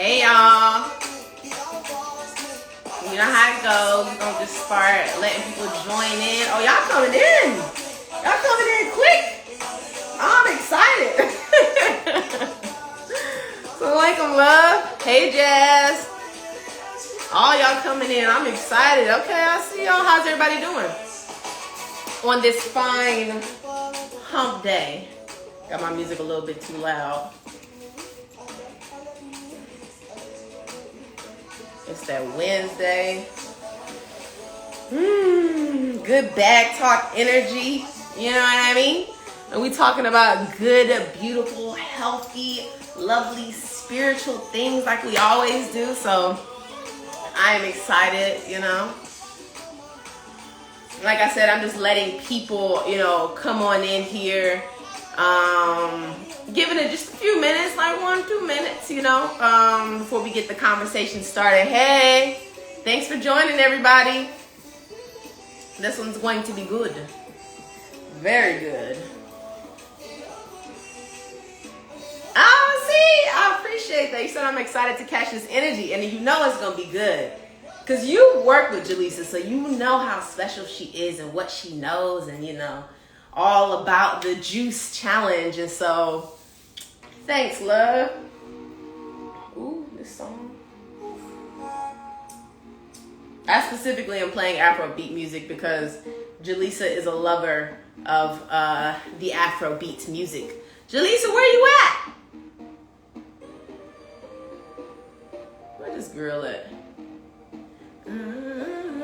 Hey y'all. You know how it goes. We're gonna just start letting people join in. Oh, y'all coming in. Y'all coming in quick. I'm excited. Assalamualaikum, love. Hey Jazz. All y'all coming in. I'm excited. Okay, I see y'all. How's everybody doing? On this fine hump day. Got my music a little bit too loud. It's that Wednesday. Good bag talk energy. You know what I mean? And we talking about good, beautiful, healthy, lovely, spiritual things like we always do. So I am excited, you know. Like I said, I'm just letting people, you know, come on in here. Giving it just a few minutes, like 1-2 minutes, you know, before we get the conversation started. Hey, thanks for joining, everybody. This one's going to be good. Very good. Oh, see, I appreciate that. You said I'm excited to catch this energy, and you know it's going to be good. Because you work with Jaleesa, so you know how special she is and what she knows, and, you know, all about the juice challenge. And so thanks, love. Ooh, this song. I specifically am playing Afrobeat music because Jaleesa is a lover of the Afrobeat music. Jaleesa, where you at? Where this girl at?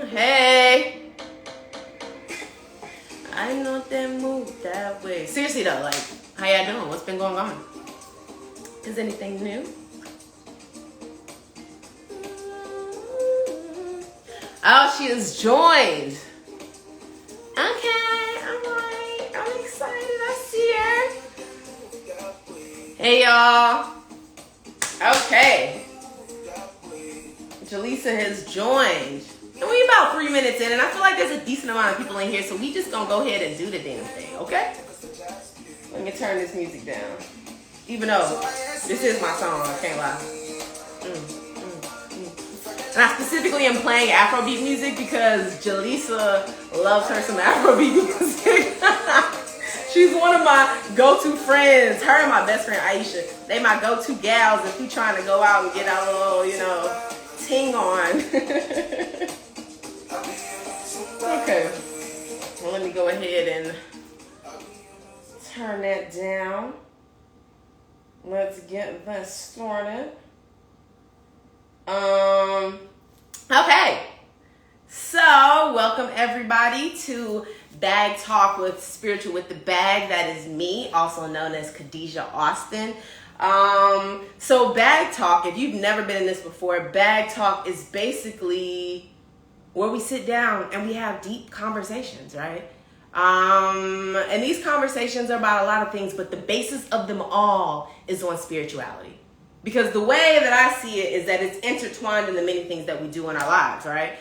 Hey. I know they move that way. Seriously though, like, how y'all doing? What's been going on? Is anything new? Oh, she is joined. Okay, alright. I'm excited. I see her. Hey y'all. Okay. Jaleesa has joined. And we about 3 minutes in, and I feel like there's a decent amount of people in here, so we just gonna go ahead and do the damn thing, okay? Let me turn this music down. Even though this is my song, I can't lie. And I specifically am playing Afrobeat music because Jaleesa loves her some Afrobeat music. She's one of my go-to friends. Her and my best friend Aisha, they my go-to gals if we trying to go out and get our little, you know, ting on. Okay, well, let me go ahead and turn that down. Let's get this started. Okay, so welcome everybody to Bag Talk with Spiritual with the Bag. That is me, also known as Khadijah Austin. So Bag Talk, if you've never been in this before, Bag Talk is basically where we sit down and we have deep conversations, right? And these conversations are about a lot of things, but the basis of them all is on spirituality. Because the way that I see it is that it's intertwined in the many things that we do in our lives, right?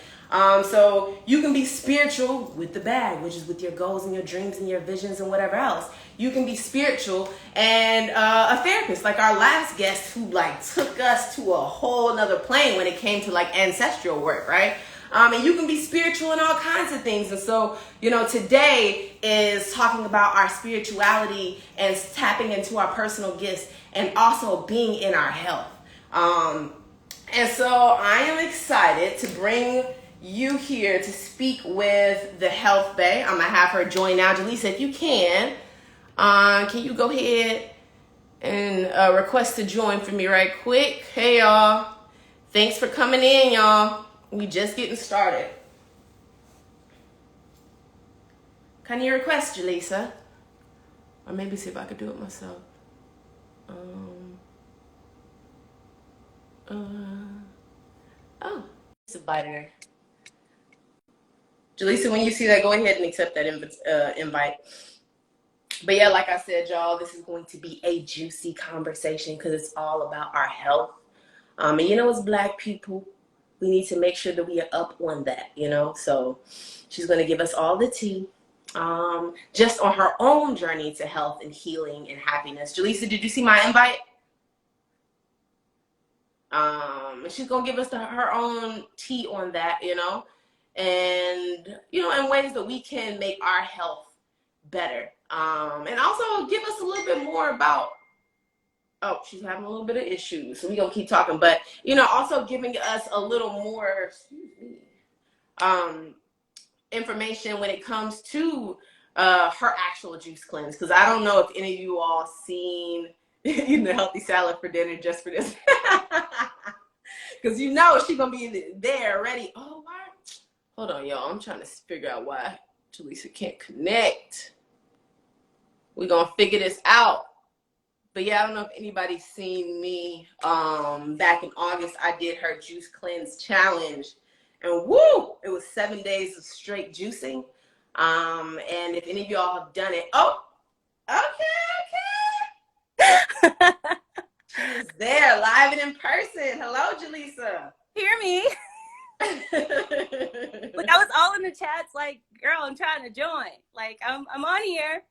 So you can be spiritual with the bag, which is with your goals and your dreams and your visions and whatever else. You can be spiritual and a therapist, like our last guest who like took us to a whole nother plane when it came to like ancestral work, right? And you can be spiritual in all kinds of things. And so, you know, today is talking about our spirituality and tapping into our personal gifts and also being in our health. And so I am excited to bring you here to speak with the Health Bae. I'm going to have her join now. Jaleesa, if you can you go ahead and request to join for me right quick? Hey, y'all. Thanks for coming in, y'all. We just getting started. Can you request, Jaleesa? Or maybe see if I could do it myself. Oh, it's a biter. Jaleesa, when you see that, go ahead and accept that invite. But yeah, like I said, y'all, this is going to be a juicy conversation because it's all about our health. And you know, as Black people, we need to make sure that we are up on that, you know? So she's going to give us all the tea just on her own journey to health and healing and happiness. Jaleesa, did you see my invite? And she's gonna give us her own tea on that, and in ways that we can make our health better. And also give us a little bit more about. Oh, she's having a little bit of issues, so we're gonna keep talking. But also giving us a little more, excuse me, information when it comes to her actual juice cleanse. Because I don't know if any of you all seen eating a healthy salad for dinner just for this. Because she's gonna be there ready. Oh, why? Hold on, y'all. I'm trying to figure out why Jaleesa can't connect. We're gonna figure this out. But yeah, I don't know if anybody's seen me. Back in August, I did her juice cleanse challenge, and woo, it was 7 days of straight juicing. And if any of y'all have done it, oh, okay. She is there, live and in person. Hello, Jaleesa. Hear me? Like, I was all in the chats, like, girl, I'm trying to join. Like, I'm on here.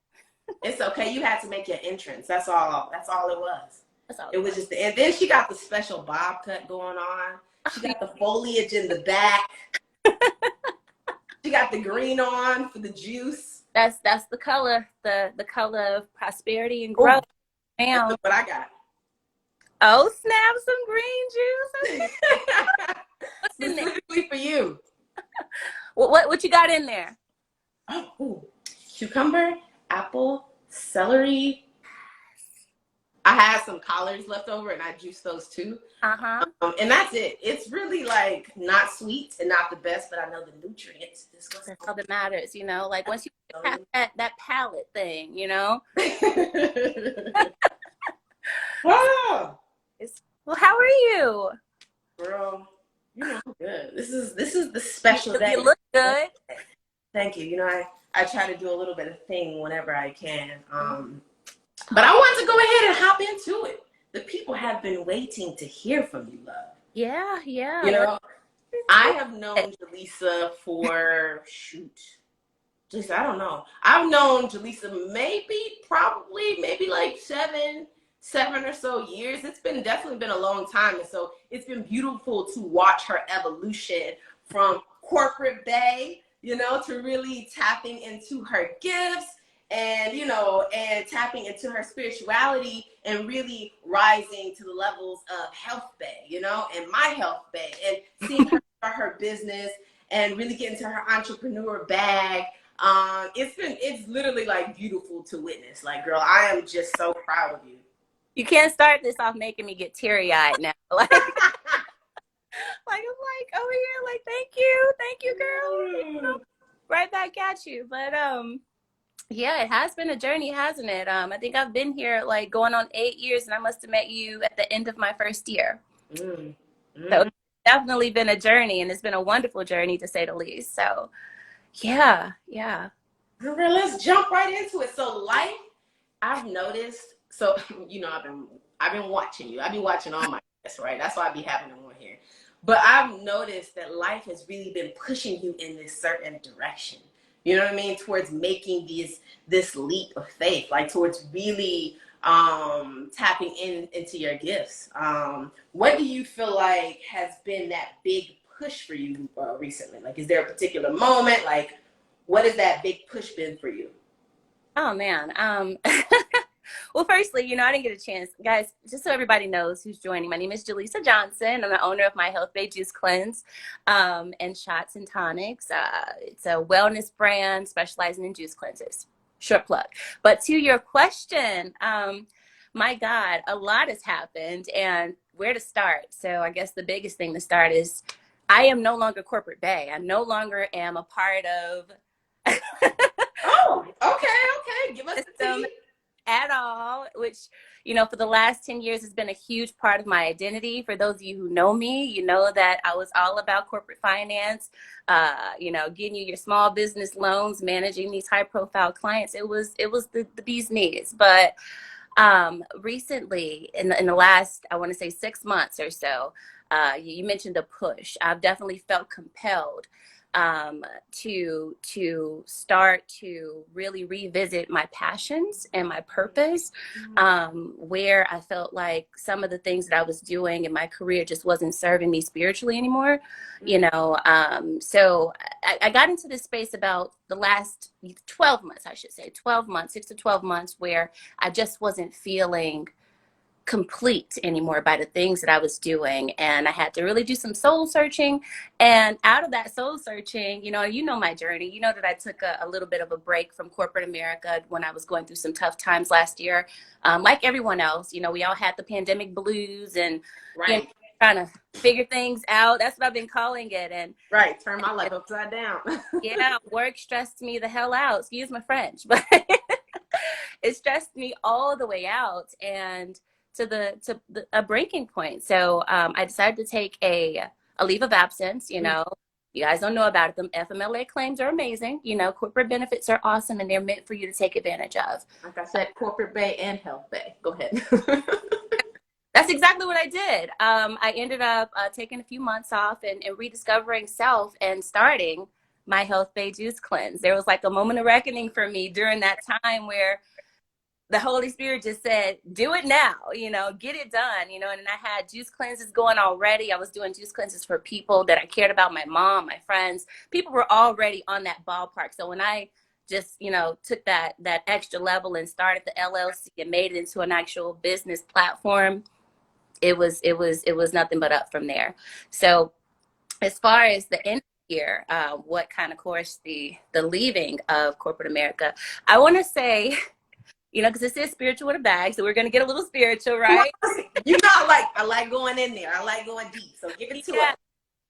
It's okay. You had to make your entrance. That's all. That's all it was. That's all it was just and then she got the special bob cut going on. She got the foliage in the back. She got the green on for the juice. That's the color, the color of prosperity and growth. Look what I got. Oh, snap, some green juice. What's in there? Specifically for you. What you got in there? Oh, cucumber, apple, celery. I had some collards left over and I juiced those too. And that's it. It's really like not sweet and not the best, but I know the nutrients. That's all that matters, like once you get past that palate thing, Wow. Well, how are you? Girl, I'm good. This is the special day. You look good. Thank you. I try to do a little bit of thing whenever I can. But I want to go ahead and hop into it. The people have been waiting to hear from you, love. Yeah. I have known Jaleesa for just I don't know. I've known Jaleesa maybe like seven or so years. It's definitely been a long time, and so it's been beautiful to watch her evolution from corporate bae, to really tapping into her gifts and and tapping into her spirituality and really rising to the levels of health bae, and my health bae, and seeing her start her business and really get into her entrepreneur bag. It's literally like beautiful to witness. Like, girl, I am just so proud of you. You can't start this off making me get teary-eyed now. Like, I'm like over here, like, thank you, girl. Right back at you. But yeah, it has been a journey, hasn't it? I think I've been here like going on 8 years, and I must have met you at the end of my first year. So it's definitely been a journey, and it's been a wonderful journey to say the least. So yeah. Girl, let's jump right into it. So life, I've noticed. So I've been watching you. I've been watching all my guests, right? That's why I be having them on here. But I've noticed that life has really been pushing you in this certain direction. You know what I mean? Towards making this leap of faith, like towards really tapping into your gifts. What do you feel like has been that big push for you recently? Like, is there a particular moment? Like, what has that big push been for you? Oh man. Well, firstly, I didn't get a chance. Guys, just so everybody knows who's joining, my name is Jaleesa Johnson. I'm the owner of My Health Bae Juice Cleanse and Shots and Tonics. It's a wellness brand specializing in juice cleanses. Short plug. But to your question, my God, a lot has happened, and where to start? So I guess the biggest thing to start is I am no longer corporate bae. I no longer am a part of... Oh, okay. Give us the tea. At all, which, for the last 10 years has been a huge part of my identity. For those of you who know me, you know that I was all about corporate finance, getting you your small business loans, managing these high profile clients. It was the bee's knees. But recently, in the last, I want to say 6 months or so, you mentioned a push. I've definitely felt compelled to start to really revisit my passions and my purpose, where I felt like some of the things that I was doing in my career just wasn't serving me spiritually anymore, you know. So I got into this space about the last 12 months, I should say, 12 months, 6 to 12 months, where I just wasn't feeling complete anymore by the things that I was doing. And I had to really do some soul searching. And out of that soul searching, you know my journey. You know that I took a little bit of a break from corporate America when I was going through some tough times last year. Like everyone else, we all had the pandemic blues and Right. trying to figure things out. That's what I've been calling it. And Right. Turn my life upside down. yeah, work stressed me the hell out. Excuse my French, but it stressed me all the way out. And a breaking point. So I decided to take a leave of absence. You guys don't know about it. The FMLA claims are amazing. Corporate benefits are awesome, and they're meant for you to take advantage of. Like I said, corporate bay and health bay. Go ahead. That's exactly what I did. I ended up taking a few months off and rediscovering self and starting my Health Bay Juice Cleanse. There was like a moment of reckoning for me during that time where the Holy Spirit just said, do it now, get it done, and I had juice cleanses going already. I was doing juice cleanses for people that I cared about, my mom, my friends. People were already on that ballpark. So when I just, took that extra level and started the LLC and made it into an actual business platform, it was nothing but up from there. So as far as the end of the year, what kind of course the leaving of corporate America, I want to say, because this is spiritual with a bag, so we're going to get a little spiritual, right? I like going in there. I like going deep. So give it to us.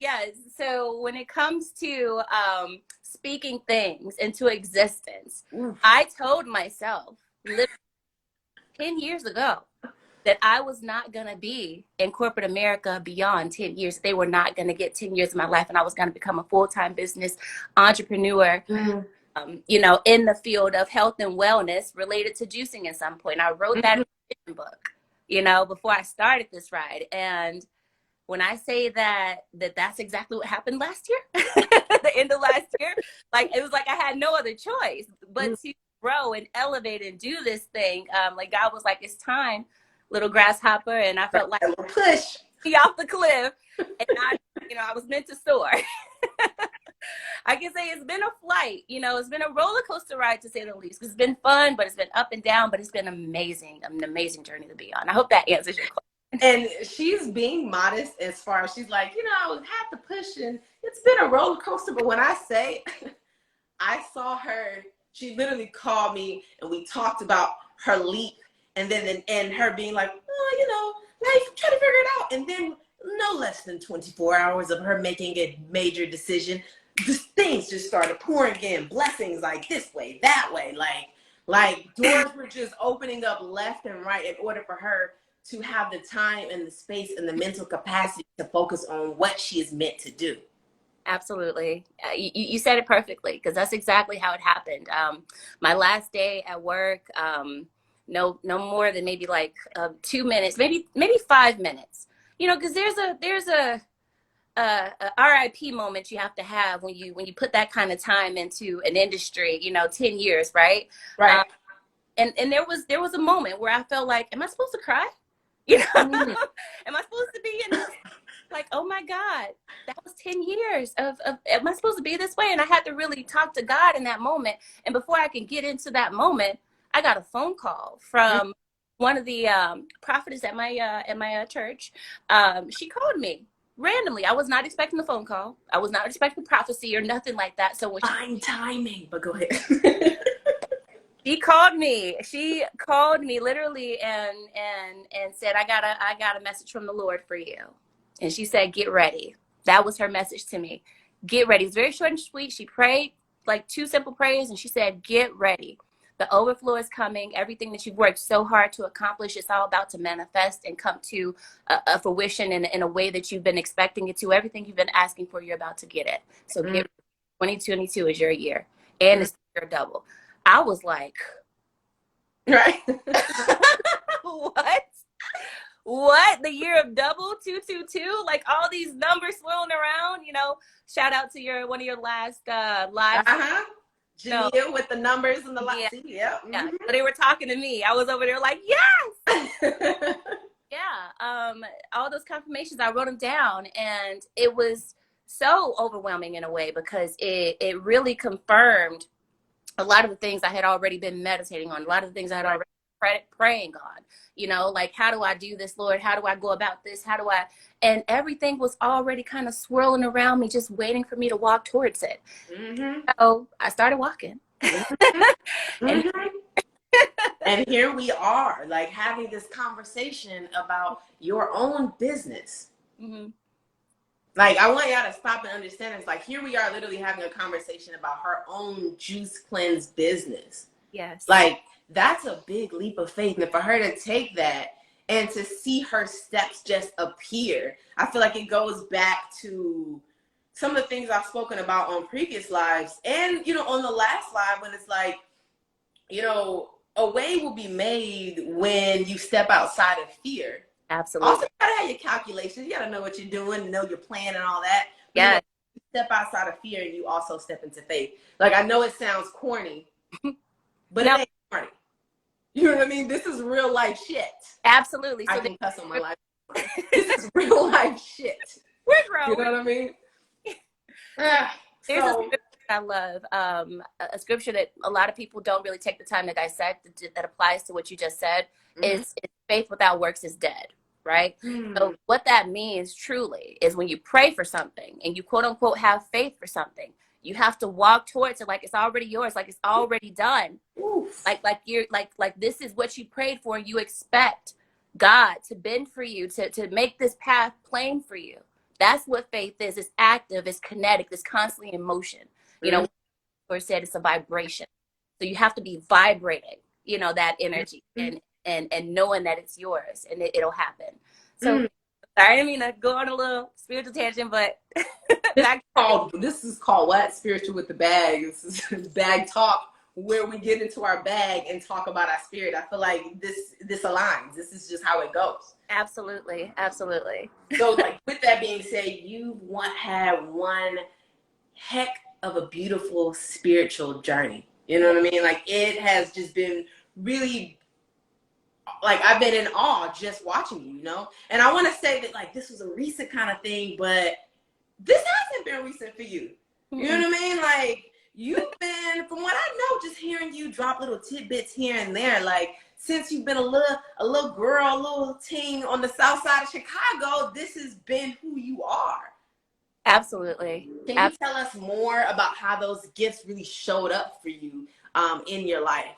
Yeah. So when it comes to speaking things into existence, I told myself literally 10 years ago that I was not going to be in corporate America beyond 10 years. They were not going to get 10 years of my life, and I was going to become a full-time business entrepreneur. In the field of health and wellness related to juicing at some point. I wrote that in a book, before I started this ride. And when I say that's exactly what happened last year, the end of last year, like it was like I had no other choice but to grow and elevate and do this thing. Like God was like, it's time, little grasshopper. And I felt like a little push off the cliff. And I was meant to soar. I can say it's been a flight, it's been a roller coaster ride to say the least. It's been fun, but it's been up and down, but it's been amazing, an amazing journey to be on. I hope that answers your question. And she's being modest as far as she's like, I had to push and it's been a roller coaster. But when I say I saw her, she literally called me and we talked about her leap and then and her being like, life, try to figure it out. And then no less than 24 hours of her making a major decision, things just started pouring in, blessings like this way, that way, like doors were just opening up left and right in order for her to have the time and the space and the mental capacity to focus on what she is meant to do. Absolutely. You said it perfectly, because that's exactly how it happened. My last day at work, no more than maybe like 2 minutes, maybe 5 minutes, because there's a RIP moment you have to have when you put that kind of time into an industry, 10 years, right? Right. And there was a moment where I felt like, am I supposed to cry? Am I supposed to be in this? Like, oh my God, that was 10 years of am I supposed to be this way? And I had to really talk to God in that moment. And before I can get into that moment, I got a phone call from one of the prophetess at my church. She called me randomly. I was not expecting the phone call. I was not expecting prophecy or nothing like that. So when fine timing, but go ahead. She called me literally and said, I got a message from the Lord for you. And she said, get ready. That was her message to me. Get ready. It's very short and sweet. She prayed like 2 simple prayers and she said, get ready. The overflow is coming. Everything that you've worked so hard to accomplish, it's all about to manifest and come to a fruition in a way that you've been expecting it to. Everything you've been asking for, you're about to get it. So 2022 is your year. And it's your double. I was like, right. what? The year of double 222? Like all these numbers swirling around, shout out to one of your last lives. Uh-huh. No, Jamia with the numbers and the yeah, lights. Yeah. yeah. Mm-hmm. So they were talking to me. I was over there like, yes. Yeah. All those confirmations, I wrote them down, and it was so overwhelming in a way because it really confirmed a lot of the things I had already been meditating on, a lot of the things I had already praying on, like, how do I do this, Lord? How do I go about this? And everything was already kind of swirling around me, just waiting for me to walk towards it. Mm-hmm. So I started walking. Mm-hmm. And Mm-hmm. And here we are, like having this conversation about your own business. mm-hmm. Like, I want y'all to stop and understand. It's like, here we are literally having a conversation about her own juice cleanse business. Yes. Like, that's a big leap of faith. And for her to take that and to see her steps just appear, I feel like it goes back to some of the things I've spoken about on previous lives. And, on the last live, when it's like, a way will be made when you step outside of fear. Absolutely. Also, you gotta have your calculations. You gotta know what you're doing, know your plan and all that. But Yeah. you step outside of fear and you also step into faith. Like, I know it sounds corny, but it ain't corny. You know what I mean? This is real life shit. Absolutely. I can cuss on my life. This is real life shit. We're growing. You know what I mean? There's a scripture I love, a scripture that a lot of people don't really take the time to dissect that applies to what you just said. Is faith without works is dead, right? So what that means truly is when you pray for something and you quote unquote have faith for something, you have to walk towards it like it's already yours, like it's already done. Oof. Like you're like this is what you prayed for. You expect God to bend for you, to make this path plain for you. That's what faith is. It's active, it's kinetic, it's constantly in motion. Or said it's a vibration. So you have to be vibrating, that energy and knowing that it's yours and it'll happen. So sorry, I didn't mean to go on a little spiritual tangent, but this is called what? Spiritual with the bag. This is bag talk, where we get into our bag and talk about our spirit. I feel like this aligns. This is just how it goes. Absolutely. Absolutely. So, like, with that being said, you had one heck of a beautiful spiritual journey. You know what I mean? Like, it has just been really, like, I've been in awe just watching you, And I want to say that, like, this was a recent kind of thing, but this hasn't been recent for you. You know what I mean? Like, you've been, from what I know, just hearing you drop little tidbits here and there, like, since you've been a little girl, a little teen on the south side of Chicago, this has been who you are. Absolutely. Can you tell us more about how those gifts really showed up for you in your life?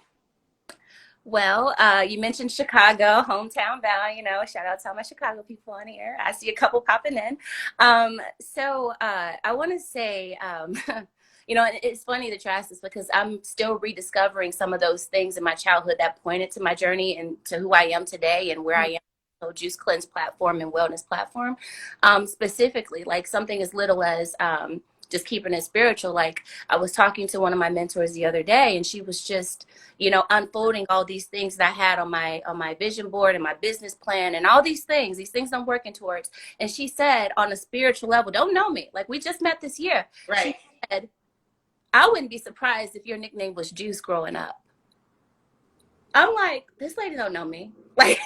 Well, you mentioned Chicago, hometown Val, shout out to all my Chicago people on here. I see a couple popping in. So I want to say, it's funny that you asked this because I'm still rediscovering some of those things in my childhood that pointed to my journey and to who I am today and where I am. Juice cleanse platform and wellness platform, specifically like something as little as just keeping it spiritual. Like, I was talking to one of my mentors the other day, and she was just unfolding all these things that I had on my vision board and my business plan and all these things I'm working towards. And she said, on a spiritual level, don't know me, like, we just met this year, right? She said, I wouldn't be surprised if your nickname was Juice growing up. I'm like, this lady don't know me. Like,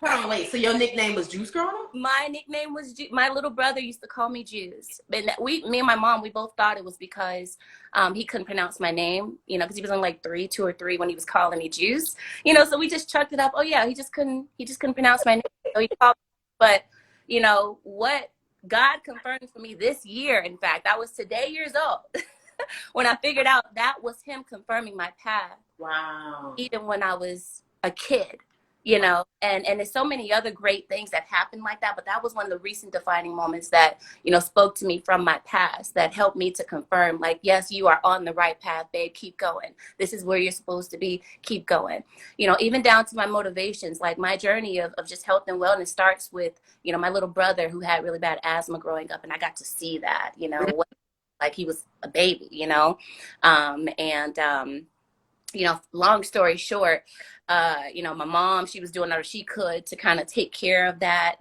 Hold on, wait. So your nickname was Juice growing up? My nickname was my little brother used to call me Juice. And me and my mom, we both thought it was because he couldn't pronounce my name, because he was only like 2 or 3 when he was calling me Juice. So we just chucked it up. Oh yeah, he just couldn't pronounce my name. So he called me. But what God confirmed for me this year, in fact, I was today years old when I figured out that was him confirming my path. Wow. Even when I was a kid, and there's so many other great things that happened like that. But that was one of the recent defining moments that, spoke to me from my past, that helped me to confirm, like, yes, you are on the right path, babe. Keep going. This is where you're supposed to be. Keep going. Even down to my motivations, like my journey of just health and wellness starts with, my little brother who had really bad asthma growing up. And I got to see that, like he was a baby, long story short, my mom, she was doing whatever she could to kind of take care of that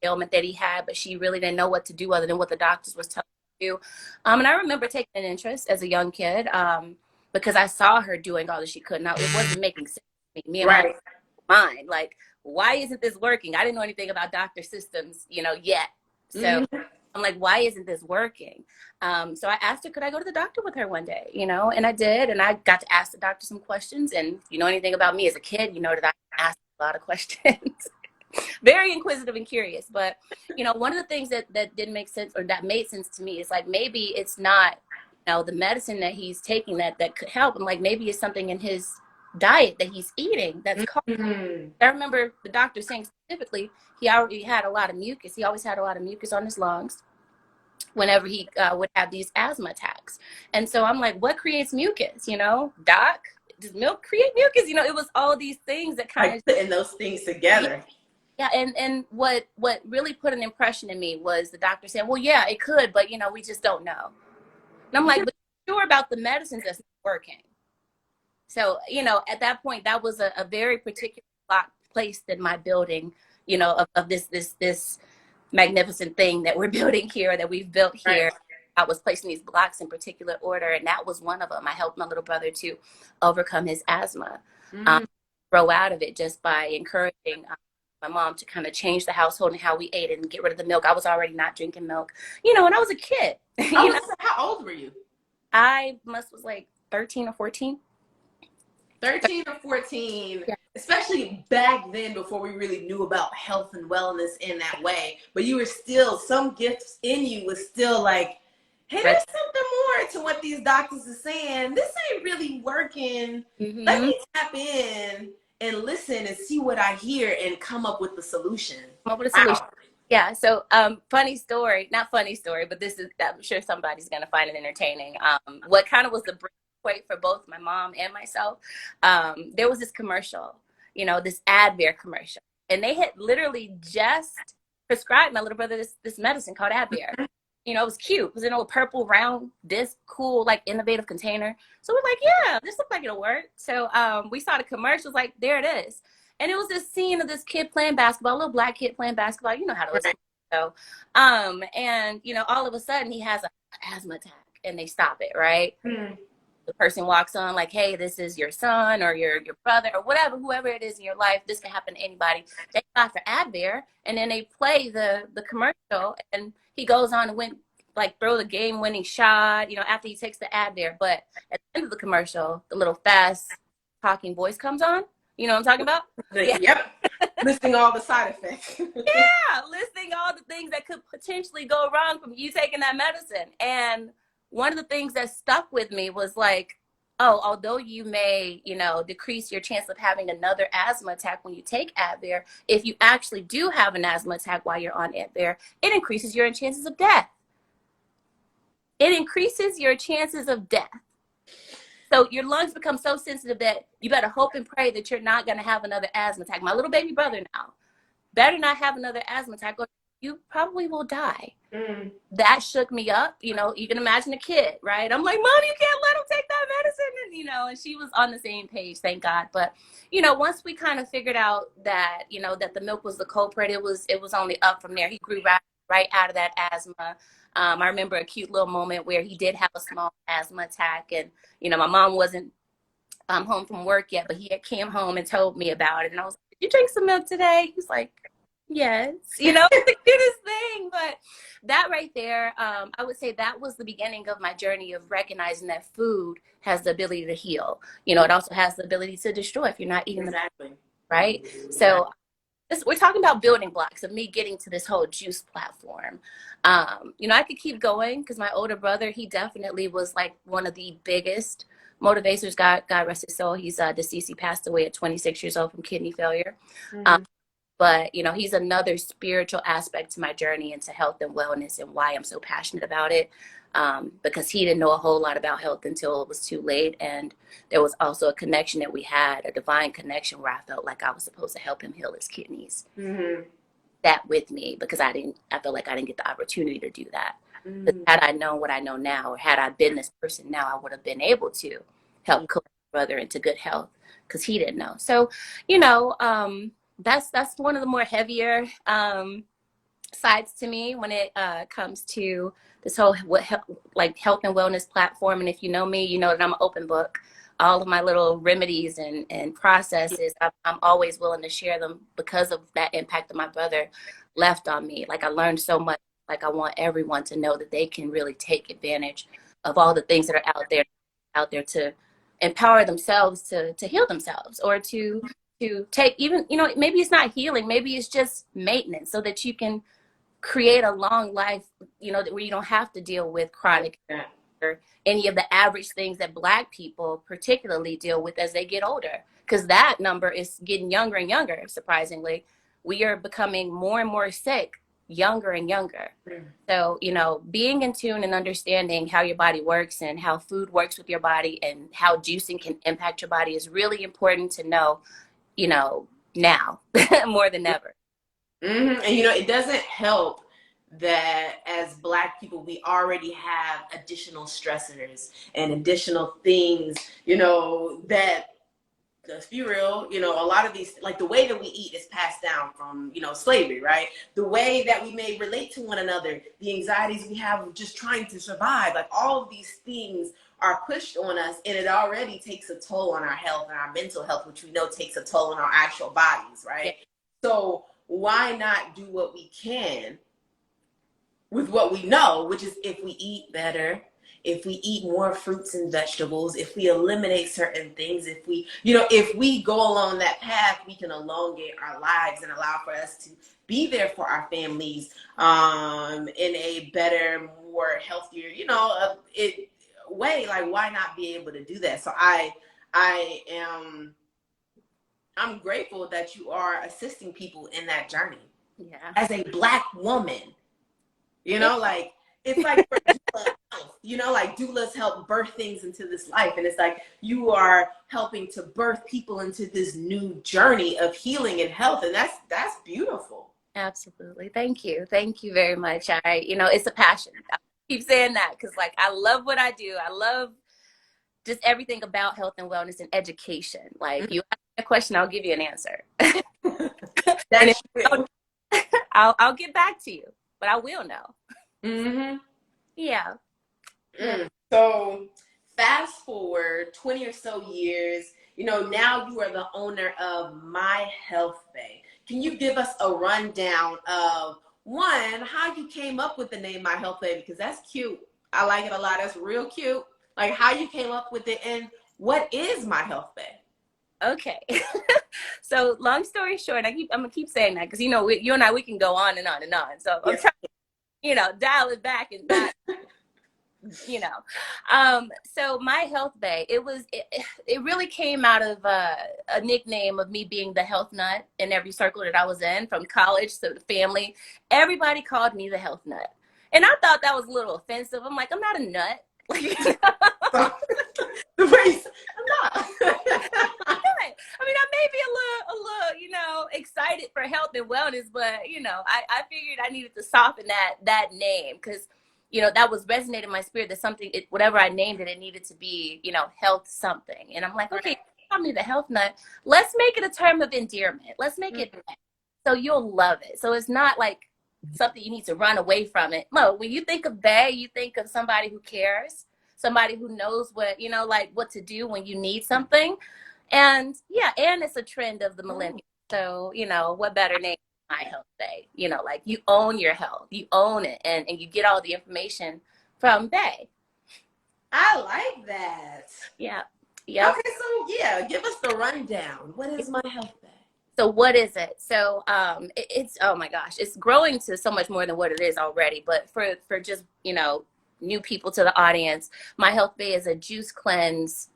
ailment that he had, but she really didn't know what to do other than what the doctors was telling her to do. And I remember taking an interest as a young kid, because I saw her doing all that she could. Now, it wasn't making sense to me. Me and my Right. mind, like, why isn't this working? I didn't know anything about doctor systems, yet. So Mm-hmm. I'm like, why isn't this working? So I asked her, could I go to the doctor with her one day, and I did. And I got to ask the doctor some questions. And you know anything about me as a kid, you know that I asked a lot of questions. Very inquisitive and curious. But, one of the things that didn't make sense, or that made sense to me, is like, maybe it's not, the medicine that he's taking that could help. And like, maybe it's something in his diet that he's eating that's causing. Mm-hmm. I remember the doctor saying specifically he already had a lot of mucus. He always had a lot of mucus on his lungs whenever he would have these asthma attacks. And so I'm like, what creates mucus? Doc, does milk create mucus? It was all these things that kind Like putting those things together. yeah. And what really put an impression in me was the doctor saying, well, yeah, it could, but we just don't know. And I'm like, but you're sure about the medicines that's not working? So, at that point, that was a very particular block placed in my building, of this magnificent thing that we're building here, that we've built here. Right. I was placing these blocks in particular order, and that was one of them. I helped my little brother to overcome his asthma, Mm-hmm. grow out of it, just by encouraging my mom to kind of change the household and how we ate and get rid of the milk. I was already not drinking milk, and I was a kid. How old were you? I was like 13 or 14. 13 or 14, Yeah. especially back then before we really knew about health and wellness in that way. But you were still, some gifts in you was still like, hey, there's something more to what these doctors are saying. This ain't really working. Mm-hmm. Let me tap in and listen and see what I hear and come up with the solution. Come up with a solution. Wow. Yeah. So, funny story, not funny story, but I'm sure somebody's going to find it entertaining. What kind of was the point for both my mom and myself, there was this commercial, this Advair commercial, and they had literally just prescribed my little brother this medicine called Advair. It was cute. It was in a purple round disc, cool, like innovative container. So we're like, yeah, this looks like it'll work. So we saw the commercials, like, there it is. And it was this scene of this kid playing basketball, a little black kid playing basketball. You know how to listen. So, and all of a sudden he has an asthma attack, and they stop it, right? Mm-hmm. The person walks on like, hey, this is your son or your brother or whatever, whoever it is in your life. This can happen to anybody. They got for Advair, and then they play the commercial, and he goes on to win, like, throw the game-winning shot, after he takes the Advair. But at the end of the commercial, the little fast talking voice comes on. You know what I'm talking about? Yeah. Yep. Listing all the side effects. Yeah, listing all the things that could potentially go wrong from you taking that medicine. And one of the things that stuck with me was like, oh, although you may, decrease your chance of having another asthma attack when you take Advair, if you actually do have an asthma attack while you're on Advair, it increases your chances of death. It increases your chances of death. So your lungs become so sensitive that you better hope and pray that you're not going to have another asthma attack. My little baby brother now better not have another asthma attack, or you probably will die. Mm. That shook me up. You can imagine a kid, right? I'm like, Mom, you can't let him take that medicine. And she was on the same page, thank God. But, once we kind of figured out that, that the milk was the culprit, it was only up from there. He grew right out of that asthma. I remember a cute little moment where he did have a small asthma attack, and, my mom wasn't home from work yet, but he had came home and told me about it. And I was like, did you drink some milk today? He's like, yes. It's the cutest thing. But that right there, I would say that was the beginning of my journey of recognizing that food has the ability to heal. It also has the ability to destroy if you're not eating exactly. Right? So we're talking about building blocks of me getting to this whole juice platform. I could keep going because my older brother, he definitely was like one of the biggest motivators. God rest his soul. He's deceased. He passed away at 26 years old from kidney failure. Mm-hmm. But, he's another spiritual aspect to my journey into health and wellness, and why I'm so passionate about it. Because he didn't know a whole lot about health until it was too late. And there was also a connection that we had, a divine connection, where I felt like I was supposed to help him heal his kidneys. Mm-hmm. That with me, because I felt like I didn't get the opportunity to do that. Mm-hmm. Had I known what I know now, or had I been this person now, I would have been able to help collect brother into good health because he didn't know. So, that's one of the more heavier sides to me when it comes to this whole like health and wellness platform. And if you know me, you know that I'm an open book. All of my little remedies and processes, I'm always willing to share them because of that impact that my brother left on me. Like I learned so much. Like I want everyone to know that they can really take advantage of all the things that are out there to empower themselves to heal themselves, or to take, even, maybe it's not healing, maybe it's just maintenance, so that you can create a long life, where you don't have to deal with chronic or any of the average things that Black people particularly deal with as they get older, because that number is getting younger and younger. Surprisingly, we are becoming more and more sick, younger and younger. So, being in tune and understanding how your body works and how food works with your body and how juicing can impact your body is really important to know, now more than ever. And it doesn't help that as Black people, we already have additional stressors and additional things, that, let's be real, a lot of these, like the way that we eat is passed down from, slavery, right? The way that we may relate to one another, the anxieties we have of just trying to survive, like all of these things are pushed on us, and it already takes a toll on our health and our mental health, which we know takes a toll on our actual bodies, right? Yeah. So why not do what we can with what we know, which is if we eat better, if we eat more fruits and vegetables, if we eliminate certain things, if we go along that path, we can elongate our lives and allow for us to be there for our families in a better, more healthier, way. Like, why not be able to do that? So I'm grateful that you are assisting people in that journey. Yeah. As a Black woman, like, it's like for doula, like doulas help birth things into this life. And it's like you are helping to birth people into this new journey of healing and health. And that's beautiful. Absolutely. Thank you. Thank you very much. It's a passion. I keep saying that because, like, I love what I do. I love just everything about health and wellness and education. Like, you ask me a question, I'll give you an answer. That's true. I'll get back to you, but I will know. Mm-hmm. Yeah. So fast forward 20 or so years, now you are the owner of My Health Bay. Can you give us a rundown of, one, how you came up with the name My Health Bay? Because that's cute. I like it a lot. That's real cute. Like, how you came up with it, and what is My Health Bay? Okay. So long story short, I'm gonna keep saying that because you and I, we can go on and on and on. So I'm trying to, dial it back and back. So My Health Bay, it really came out of a nickname of me being the health nut in every circle that I was in, from college to the family. Everybody called me the health nut, and I thought that was a little offensive. I'm like, I'm not a nut. I'm not. I mean, I may be a little, excited for health and wellness, but I figured I needed to soften that name because, that was resonating in my spirit. That whatever I named it, it needed to be, health something. And I'm like, okay, call me the health nut. Let's make it a term of endearment. Let's make it so you'll love it. So it's not like something you need to run away from it. No, when you think of Bay, you think of somebody who cares, somebody who knows what, like what to do when you need something. And and it's a trend of the millennials. So, what better name than My Health Bay? Like, you own your health, you own it, and you get all the information from Bay. I like that. Yeah. Okay, so give us the rundown. What is My Health Bay? So what is it? So it's, oh my gosh, it's growing to so much more than what it is already. But for just, new people to the audience, My Health Bay is a juice cleanse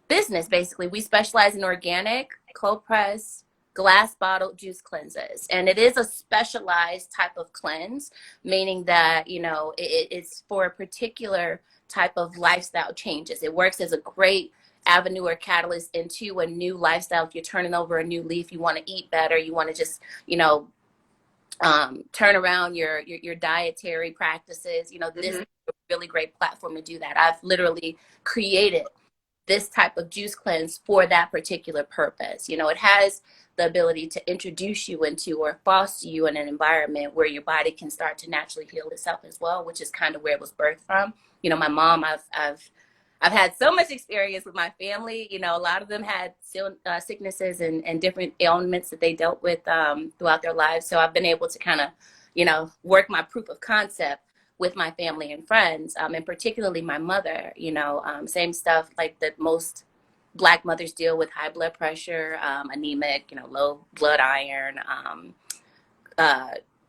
business. Basically, we specialize in organic, cold press, glass bottled juice cleanses, and it is a specialized type of cleanse, meaning that it's for a particular type of lifestyle changes. It works as a great avenue or catalyst into a new lifestyle. If you're turning over a new leaf, you want to eat better, you want to just turn around your dietary practices. This is a really great platform to do that. I've literally created this type of juice cleanse for that particular purpose. You know, it has the ability to introduce you into or foster you in an environment where your body can start to naturally heal itself as well, which is kind of where it was birthed from. You know, my mom, I've had so much experience with my family. You know, a lot of them had sicknesses and different ailments that they dealt with throughout their lives. So I've been able to kind of, you know, work my proof of concept with my family and friends, and particularly my mother. You know, same stuff like that most Black mothers deal with: high blood pressure, anemic, you know, low blood iron,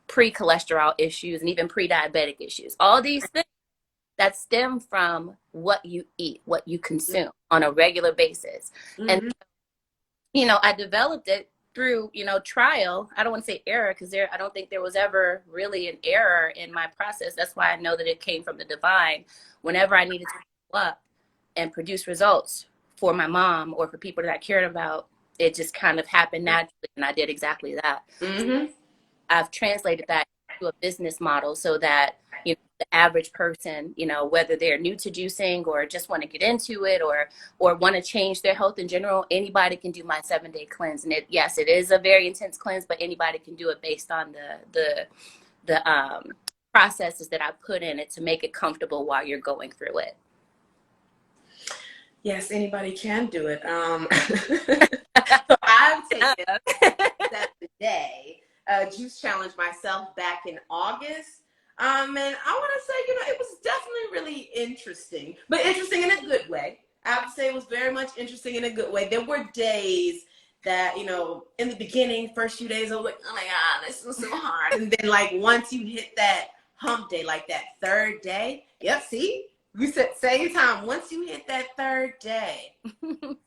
pre-cholesterol issues, and even pre-diabetic issues. All these things that stem from what you eat, what you consume on a regular basis. Mm-hmm. And, you know, I developed it through, you know, trial. I don't want to say error, because I don't think there was ever really an error in my process. That's why I know that it came from the divine. Whenever I needed to go up and produce results for my mom or for people that I cared about, it just kind of happened naturally, and I did exactly that. Mm-hmm. I've translated that to a business model so that, you know, the average person, you know, whether they're new to juicing or just want to get into it or want to change their health in general, anybody can do my 7-day cleanse. And yes, it is a very intense cleanse, but anybody can do it based on the processes that I put in it to make it comfortable while you're going through it. Yes, anybody can do it. So I've taken 7-day juice challenge myself back in August. And I want to say, you know, it was definitely really interesting, but interesting in a good way. I would say it was very much interesting in a good way. There were days that, you know, in the beginning, first few days, I was like, oh my God, this was so hard. And then, like, once you hit that hump day, like that third day, yep, see? We said same time. Once you hit that third day,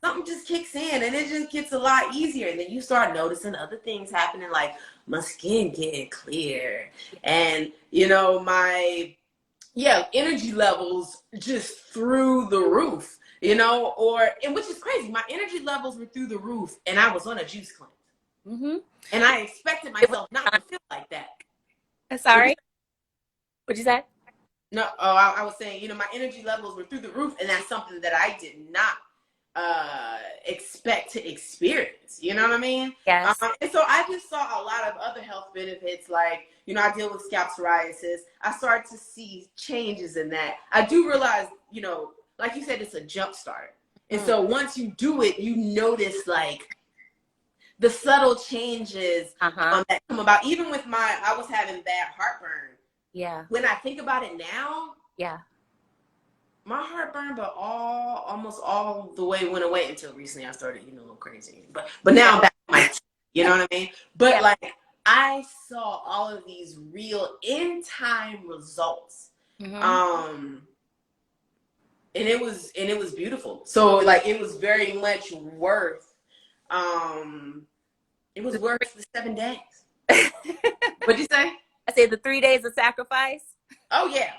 something just kicks in and it just gets a lot easier. And then you start noticing other things happening, like my skin getting clear, and you know, my energy levels just through the roof. You know, and which is crazy. My energy levels were through the roof, and I was on a juice cleanse. Mm-hmm. And I expected myself not to feel like that. Sorry, what'd you say? No, I was saying, you know, my energy levels were through the roof, and that's something that I did not expect to experience. You know what I mean? Yes. And so I just saw a lot of other health benefits, like, you know, I deal with scalp psoriasis. I started to see changes in that. I do realize, you know, like you said, it's a jump starter. And so once you do it, you notice, like, the subtle changes that come about. Even with I was having bad heartburn. Yeah. When I think about it now, yeah, my heartburn, but almost all the way went away until recently. I started, you know, a little crazy. But now I'm back to my, you know what I mean? But like, I saw all of these real in time results, and it was beautiful. So like, it was very much worth. It was worth the 7 days. What'd you say? I say the 3 days of sacrifice. Oh yeah.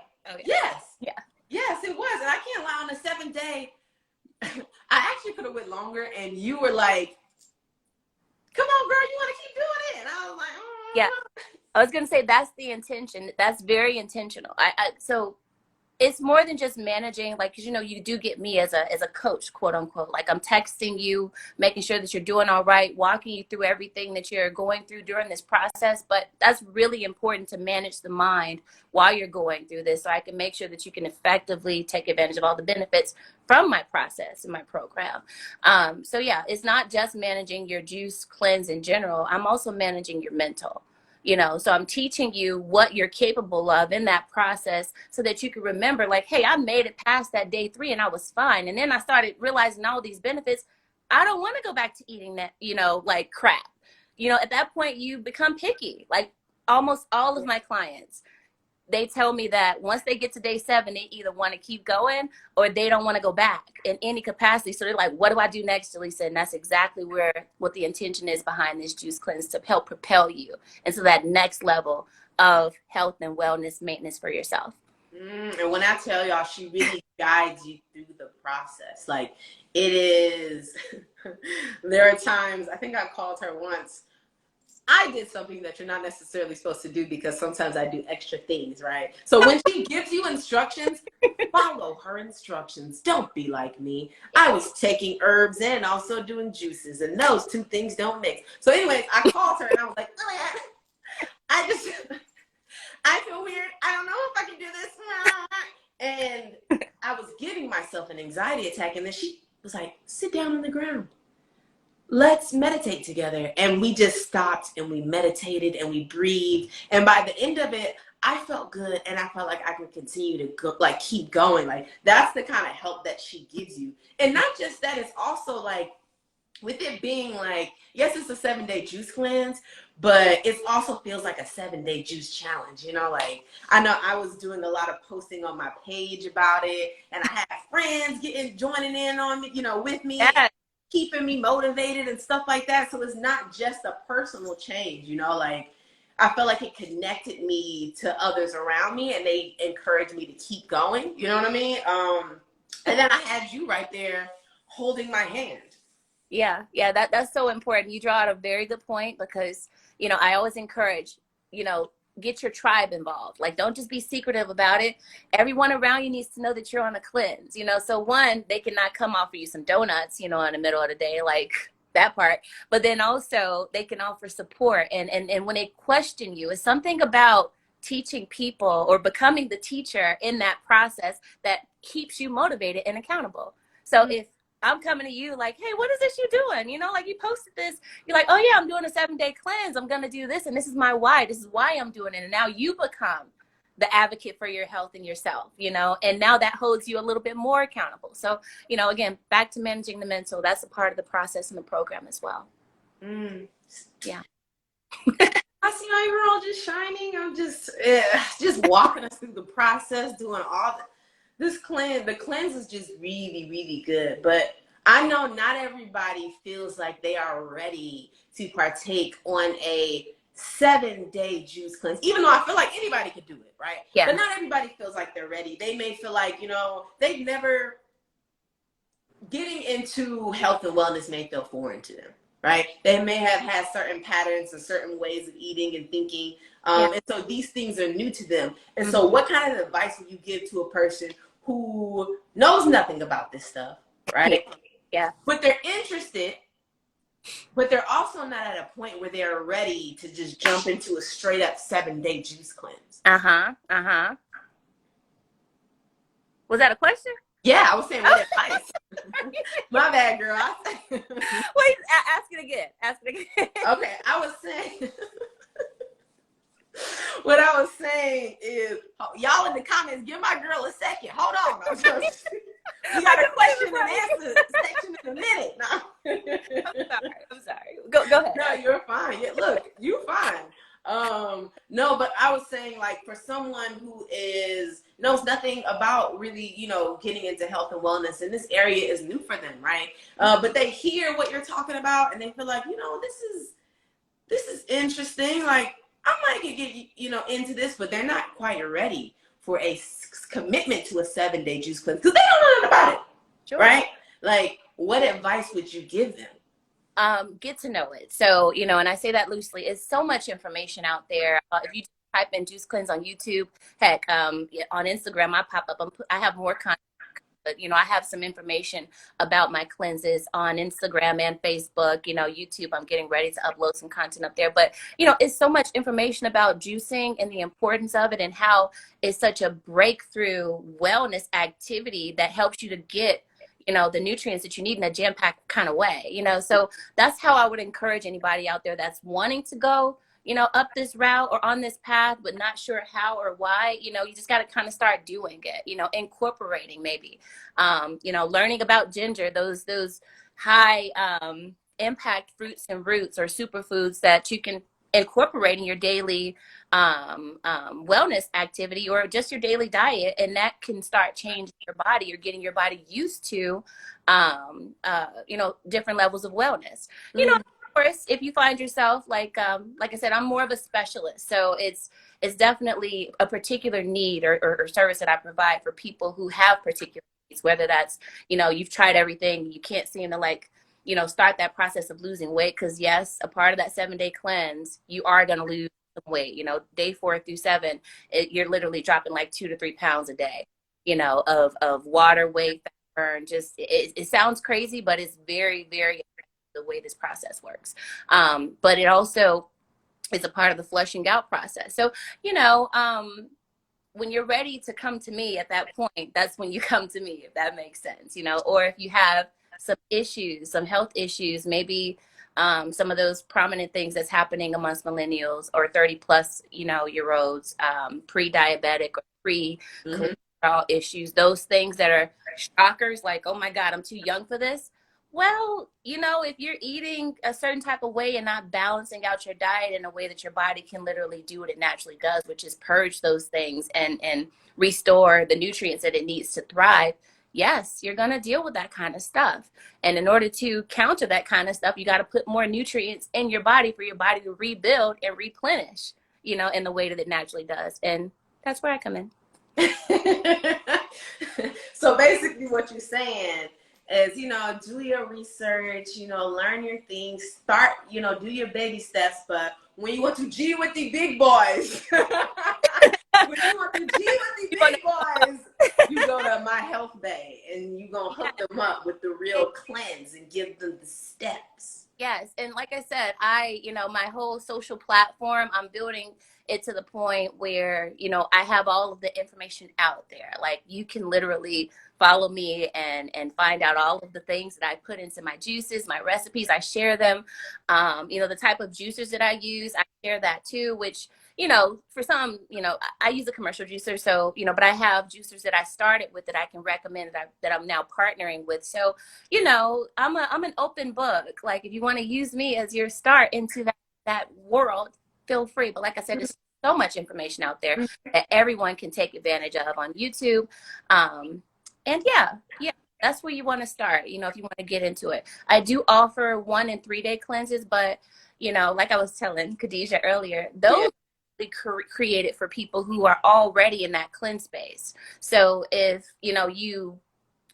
Yes. Yeah. Yes, it was. And I can't lie, on the 7th day, I actually could have went longer, and you were like, come on, girl, you want to keep doing it? And I was like, yeah. I was going to say, that's the intention. That's very intentional. So it's more than just managing, like, cause you know, you do get me as a coach, quote unquote. Like, I'm texting you, making sure that you're doing all right, walking you through everything that you're going through during this process. But that's really important to manage the mind while you're going through this, so I can make sure that you can effectively take advantage of all the benefits from my process and my program. So yeah, it's not just managing your juice cleanse in general. I'm also managing your mental. You know, so I'm teaching you what you're capable of in that process so that you can remember, like, hey, I made it past that day 3 and I was fine. And then I started realizing all these benefits. I don't want to go back to eating that, you know, like crap. You know, at that point, you become picky. Like almost all of my clients, they tell me that once they get to day 7, they either want to keep going or they don't want to go back in any capacity. So they're like, what do I do next, Jaleesa? And that's exactly what the intention is behind this juice cleanse, to help propel you into that next level of health and wellness maintenance for yourself. And when I tell y'all, she really guides you through the process. Like, it is, there are times, I think I called her once, I did something that you're not necessarily supposed to do because sometimes I do extra things, right? So when she gives you instructions, follow her instructions. Don't be like me. I was taking herbs and also doing juices, and those two things don't mix. So anyways, I called her and I was like, oh, I just, I feel weird. I don't know if I can do this. And I was giving myself an anxiety attack. And then she was like, sit down on the ground. Let's meditate together. And we just stopped and we meditated and we breathed. And by the end of it, I felt good and I felt like I could continue to go, like keep going. Like that's the kind of help that she gives you. And not just that, it's also like with it being like, yes, it's a 7-day juice cleanse, but it also feels like a 7-day juice challenge. You know, like I know I was doing a lot of posting on my page about it, and I had friends joining in on me, you know, with me. Yeah. Keeping me motivated and stuff like that. So it's not just a personal change, you know, like I felt like it connected me to others around me and they encouraged me to keep going. You know what I mean? And then I had you right there holding my hand. Yeah, that's so important. You draw out a very good point because, you know, I always encourage, you know, get your tribe involved. Like, don't just be secretive about it. Everyone around you needs to know that you're on a cleanse, you know. So one, they cannot come offer you some donuts, you know, in the middle of the day, like that part. But then also they can offer support. And when they question you, it's something about teaching people or becoming the teacher in that process that keeps you motivated and accountable. So if I'm coming to you like, hey, what is this you doing? You know, like you posted this. You're like, oh, yeah, I'm doing a 7-day cleanse. I'm going to do this. And this is my why. This is why I'm doing it. And now you become the advocate for your health and yourself, you know, and now that holds you a little bit more accountable. So, you know, again, back to managing the mental, that's a part of the process and the program as well. Yeah. I see how you're all just shining. I'm just walking us through the process, doing all this cleanse. The cleanse is just really, really good. But I know not everybody feels like they are ready to partake on a 7-day juice cleanse, even though I feel like anybody could do it, right? Yeah. But not everybody feels like they're ready. They may feel like, you know, they've never, getting into health and wellness may feel foreign to them, right? They may have had certain patterns and certain ways of eating and thinking. And so these things are new to them. And so what kind of advice would you give to a person who knows nothing about this stuff, right? Yeah. But they're interested, but they're also not at a point where they're ready to just jump into a straight up 7-day juice cleanse. Was that a question? Yeah, I was saying what advice. My bad, girl. Wait, ask it again. Okay, I was saying, what I was saying is, y'all in the comments, give my girl a second. Hold on. We got a question and answer section in a minute. No. I'm sorry. Go ahead. No, you're fine. Yeah, look, you're fine. No, but I was saying, like, for someone who knows nothing about really, you know, getting into health and wellness, and this area is new for them, right? But they hear what you're talking about and they feel like, you know, this is interesting. Like, I might get, you know, into this, but they're not quite ready for a commitment to a 7-day juice cleanse because they don't know nothing about it. Sure. Right? Like, what advice would you give them? Get to know it. So, you know, and I say that loosely, it's so much information out there. If you type in juice cleanse on YouTube, heck, on Instagram, I pop up, I have more content, but, you know, I have some information about my cleanses on Instagram and Facebook, you know, YouTube. I'm getting ready to upload some content up there, but, you know, it's so much information about juicing and the importance of it and how it's such a breakthrough wellness activity that helps you to get, you know, the nutrients that you need in a jam-packed kind of way, you know. So that's how I would encourage anybody out there that's wanting to go, you know, up this route or on this path, but not sure how or why. You know, you just got to kind of start doing it, you know, incorporating maybe, you know, learning about ginger, those high impact fruits and roots or superfoods that you can incorporate in your daily wellness activity or just your daily diet, and that can start changing your body or getting your body used to you know, different levels of wellness. You know, of course, if you find yourself like I said, I'm more of a specialist, so it's definitely a particular need or service that I provide for people who have particular needs, whether that's, you know, you've tried everything, you can't seem to like start that process of losing weight. Because yes, a part of that 7-day cleanse, you are going to lose some weight. Day 4 through 7, you're literally dropping like 2 to 3 pounds a day, of water, weight, fat burn. Just it sounds crazy, but it's very, very the way this process works. But it also is a part of the flushing out process. So, when you're ready to come to me at that point, that's when you come to me, if that makes sense, or if you have some issues, some health issues, maybe some of those prominent things that's happening amongst millennials or 30 plus, year olds, pre-diabetic or pre-cholesterol issues, those things that are shockers, like, oh my God, I'm too young for this. Well, if you're eating a certain type of way and not balancing out your diet in a way that your body can literally do what it naturally does, which is purge those things and restore the nutrients that it needs to thrive, yes, you're going to deal with that kind of stuff. And in order to counter that kind of stuff, you got to put more nutrients in your body for your body to rebuild and replenish, in the way that it naturally does. And that's where I come in. So basically what you're saying is, do your research, learn your things, start, do your baby steps. But when you want to G with the big boys, when you want to G with the big boys, you go to My Health Bay and you're going to hook them up with the real cleanse and give them the steps. Yes. And like I said, my whole social platform, I'm building it to the point where, I have all of the information out there. Like, you can literally follow me and find out all of the things that I put into my juices, my recipes. I share them. The type of juicers that I use, I share that too, which, for some, I use a commercial juicer. So, but I have juicers that I started with that I can recommend that I'm now partnering with. So, I'm an open book. Like, if you want to use me as your start into that world, feel free. But like I said, there's so much information out there that everyone can take advantage of on YouTube. And yeah, that's where you want to start, if you want to get into it. I do offer 1 and 3 day cleanses, but, like I was telling Khadijah earlier, those created for people who are already in that cleanse space. So if, you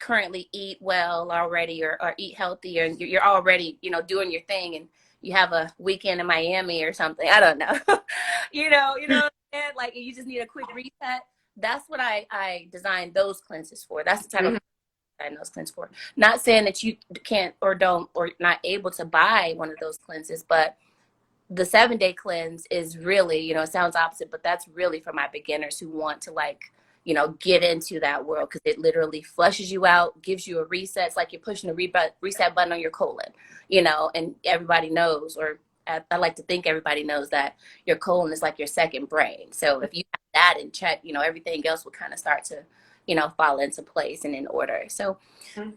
currently eat well already or eat healthy, or you're already, doing your thing, and you have a weekend in Miami or something, I don't know, like you just need a quick reset. That's what I designed those cleanses for. That's the type of those cleanses for. Not saying that you can't or don't or not able to buy one of those cleanses, but the 7-day cleanse is really, it sounds opposite, but that's really for my beginners who want to get into that world, because it literally flushes you out, gives you a reset. It's like you're pushing a reset button on your colon, and everybody knows, or I like to think everybody knows, that your colon is like your second brain. So if you have that in check, everything else will kind of start to, fall into place and in order. So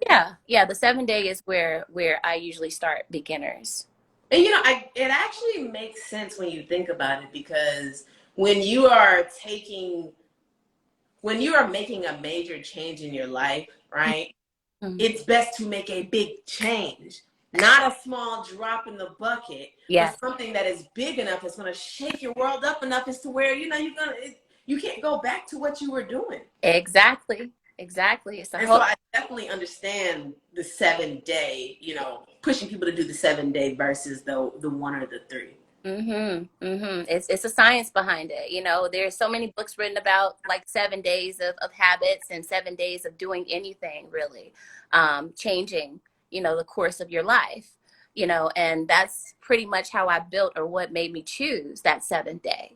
yeah, the 7-day is where I usually start beginners. And it actually makes sense when you think about it, because when you are making a major change in your life, right? It's best to make a big change, not a small drop in the bucket, but something that is big enough, that's going to shake your world up enough as to where, you can't go back to what you were doing. Exactly. So I definitely understand the 7-day, pushing people to do the 7-day versus the 1 or the 3. It's a science behind it. There's so many books written about like 7 days of habits and 7 days of doing anything really, changing, the course of your life, and that's pretty much how I built, or what made me choose that 7th day,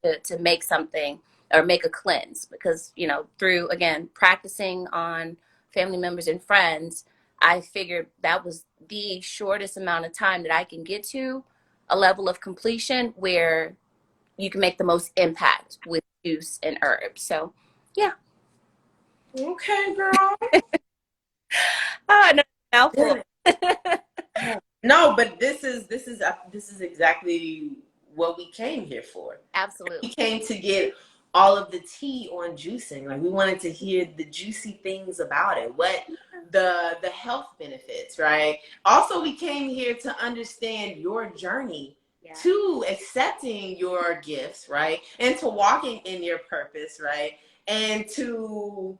to make something or make a cleanse, because, through, again, practicing on family members and friends, I figured that was the shortest amount of time that I can get to a level of completion where you can make the most impact with juice and herbs. So, yeah. Okay, girl. No, mouthful. No, but this is exactly what we came here for. Absolutely. We came to get all of the tea on juicing. Like, we wanted to hear the juicy things about it, what the health benefits, right? Also, we came here to understand your journey to accepting your gifts, right? And to walking in your purpose, right? And to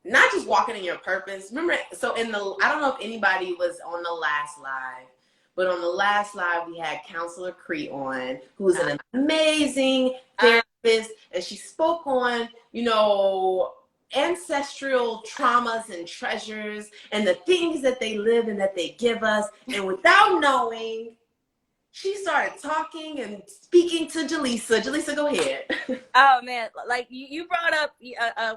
not just walking in your purpose. Remember, so I don't know if anybody was on the last live, but on the last live we had Counselor Cree on, who's an amazing therapist, and she spoke on, ancestral traumas and treasures and the things that they live and that they give us. And without knowing, she started talking and speaking to Jaleesa. Jaleesa, go ahead. Oh man, like you brought up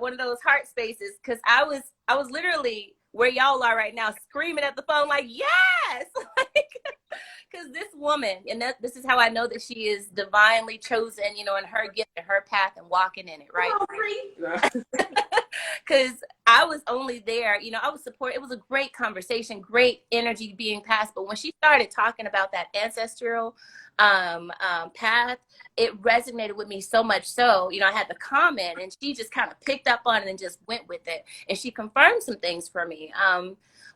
one of those heart spaces, because I was literally where y'all are right now, screaming at the phone like, yes, because this woman, and this is how I know that she is divinely chosen, in her gift and her path and walking in it, right? Because I was only there, I was support. It was a great conversation, great energy being passed. But when she started talking about that ancestral path, it resonated with me so much so, I had to comment, and she just kind of picked up on it and just went with it. And she confirmed some things for me,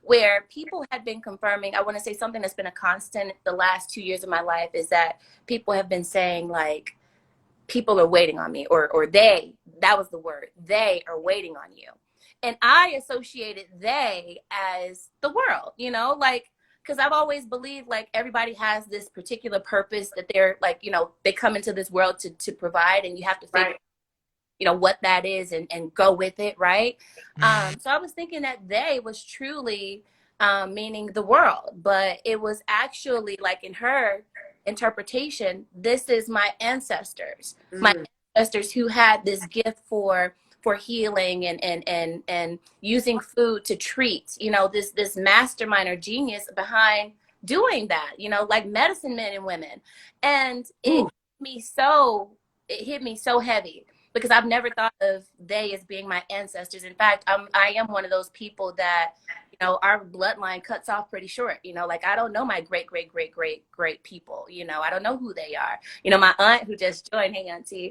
where people had been confirming. I want to say something that's been a constant the last 2 years of my life is that people have been saying, like, people are waiting on me, or they, that was the word, they are waiting on you. And I associated they as the world, like, because I've always believed like everybody has this particular purpose that they're like, they come into this world to provide, and you have to figure, what that is, and go with it. Right. So I was thinking that they was truly meaning the world, but it was actually, like, in her interpretation, this is my ancestors, my ancestors who had this gift for healing and using food to treat, this mastermind or genius behind doing that, like medicine men and women. And it hit me so heavy, because I've never thought of they as being my ancestors. In fact, I am one of those people that, our bloodline cuts off pretty short. Like, I don't know my great, great, great, great, great people. I don't know who they are. My aunt who just joined, hey, auntie,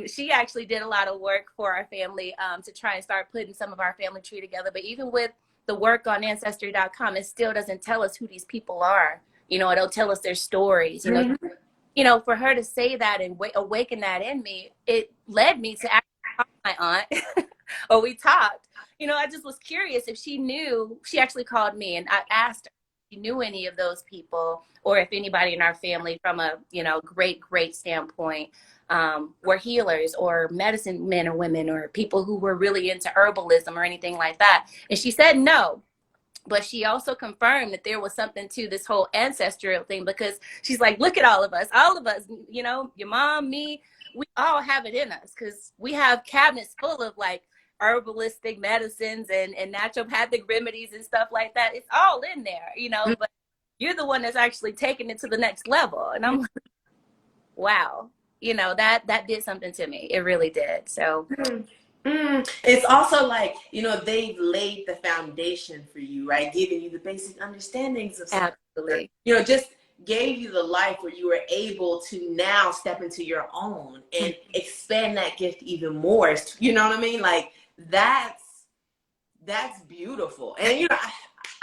she actually did a lot of work for our family to try and start putting some of our family tree together. But even with the work on Ancestry.com, it still doesn't tell us who these people are. It'll tell us their stories, for her to say that and awaken that in me, it led me to actually talk to my aunt, or we talked. I just was curious if she knew. She actually called me, and I asked her if she knew any of those people, or if anybody in our family from a, great standpoint, were healers or medicine men or women, or people who were really into herbalism or anything like that. And she said no. But she also confirmed that there was something to this whole ancestral thing, because she's like, look at all of us, your mom, me, we all have it in us, because we have cabinets full of like herbalistic medicines and naturopathic remedies and stuff like that. It's all in there, but you're the one that's actually taking it to the next level. And I'm like, wow, that did something to me. It really did. So It's also like, they've laid the foundation for you, right? Giving you the basic understandings of something. Absolutely. Just gave you the life where you were able to now step into your own and expand that gift even more. You know what I mean? Like, that's beautiful. And,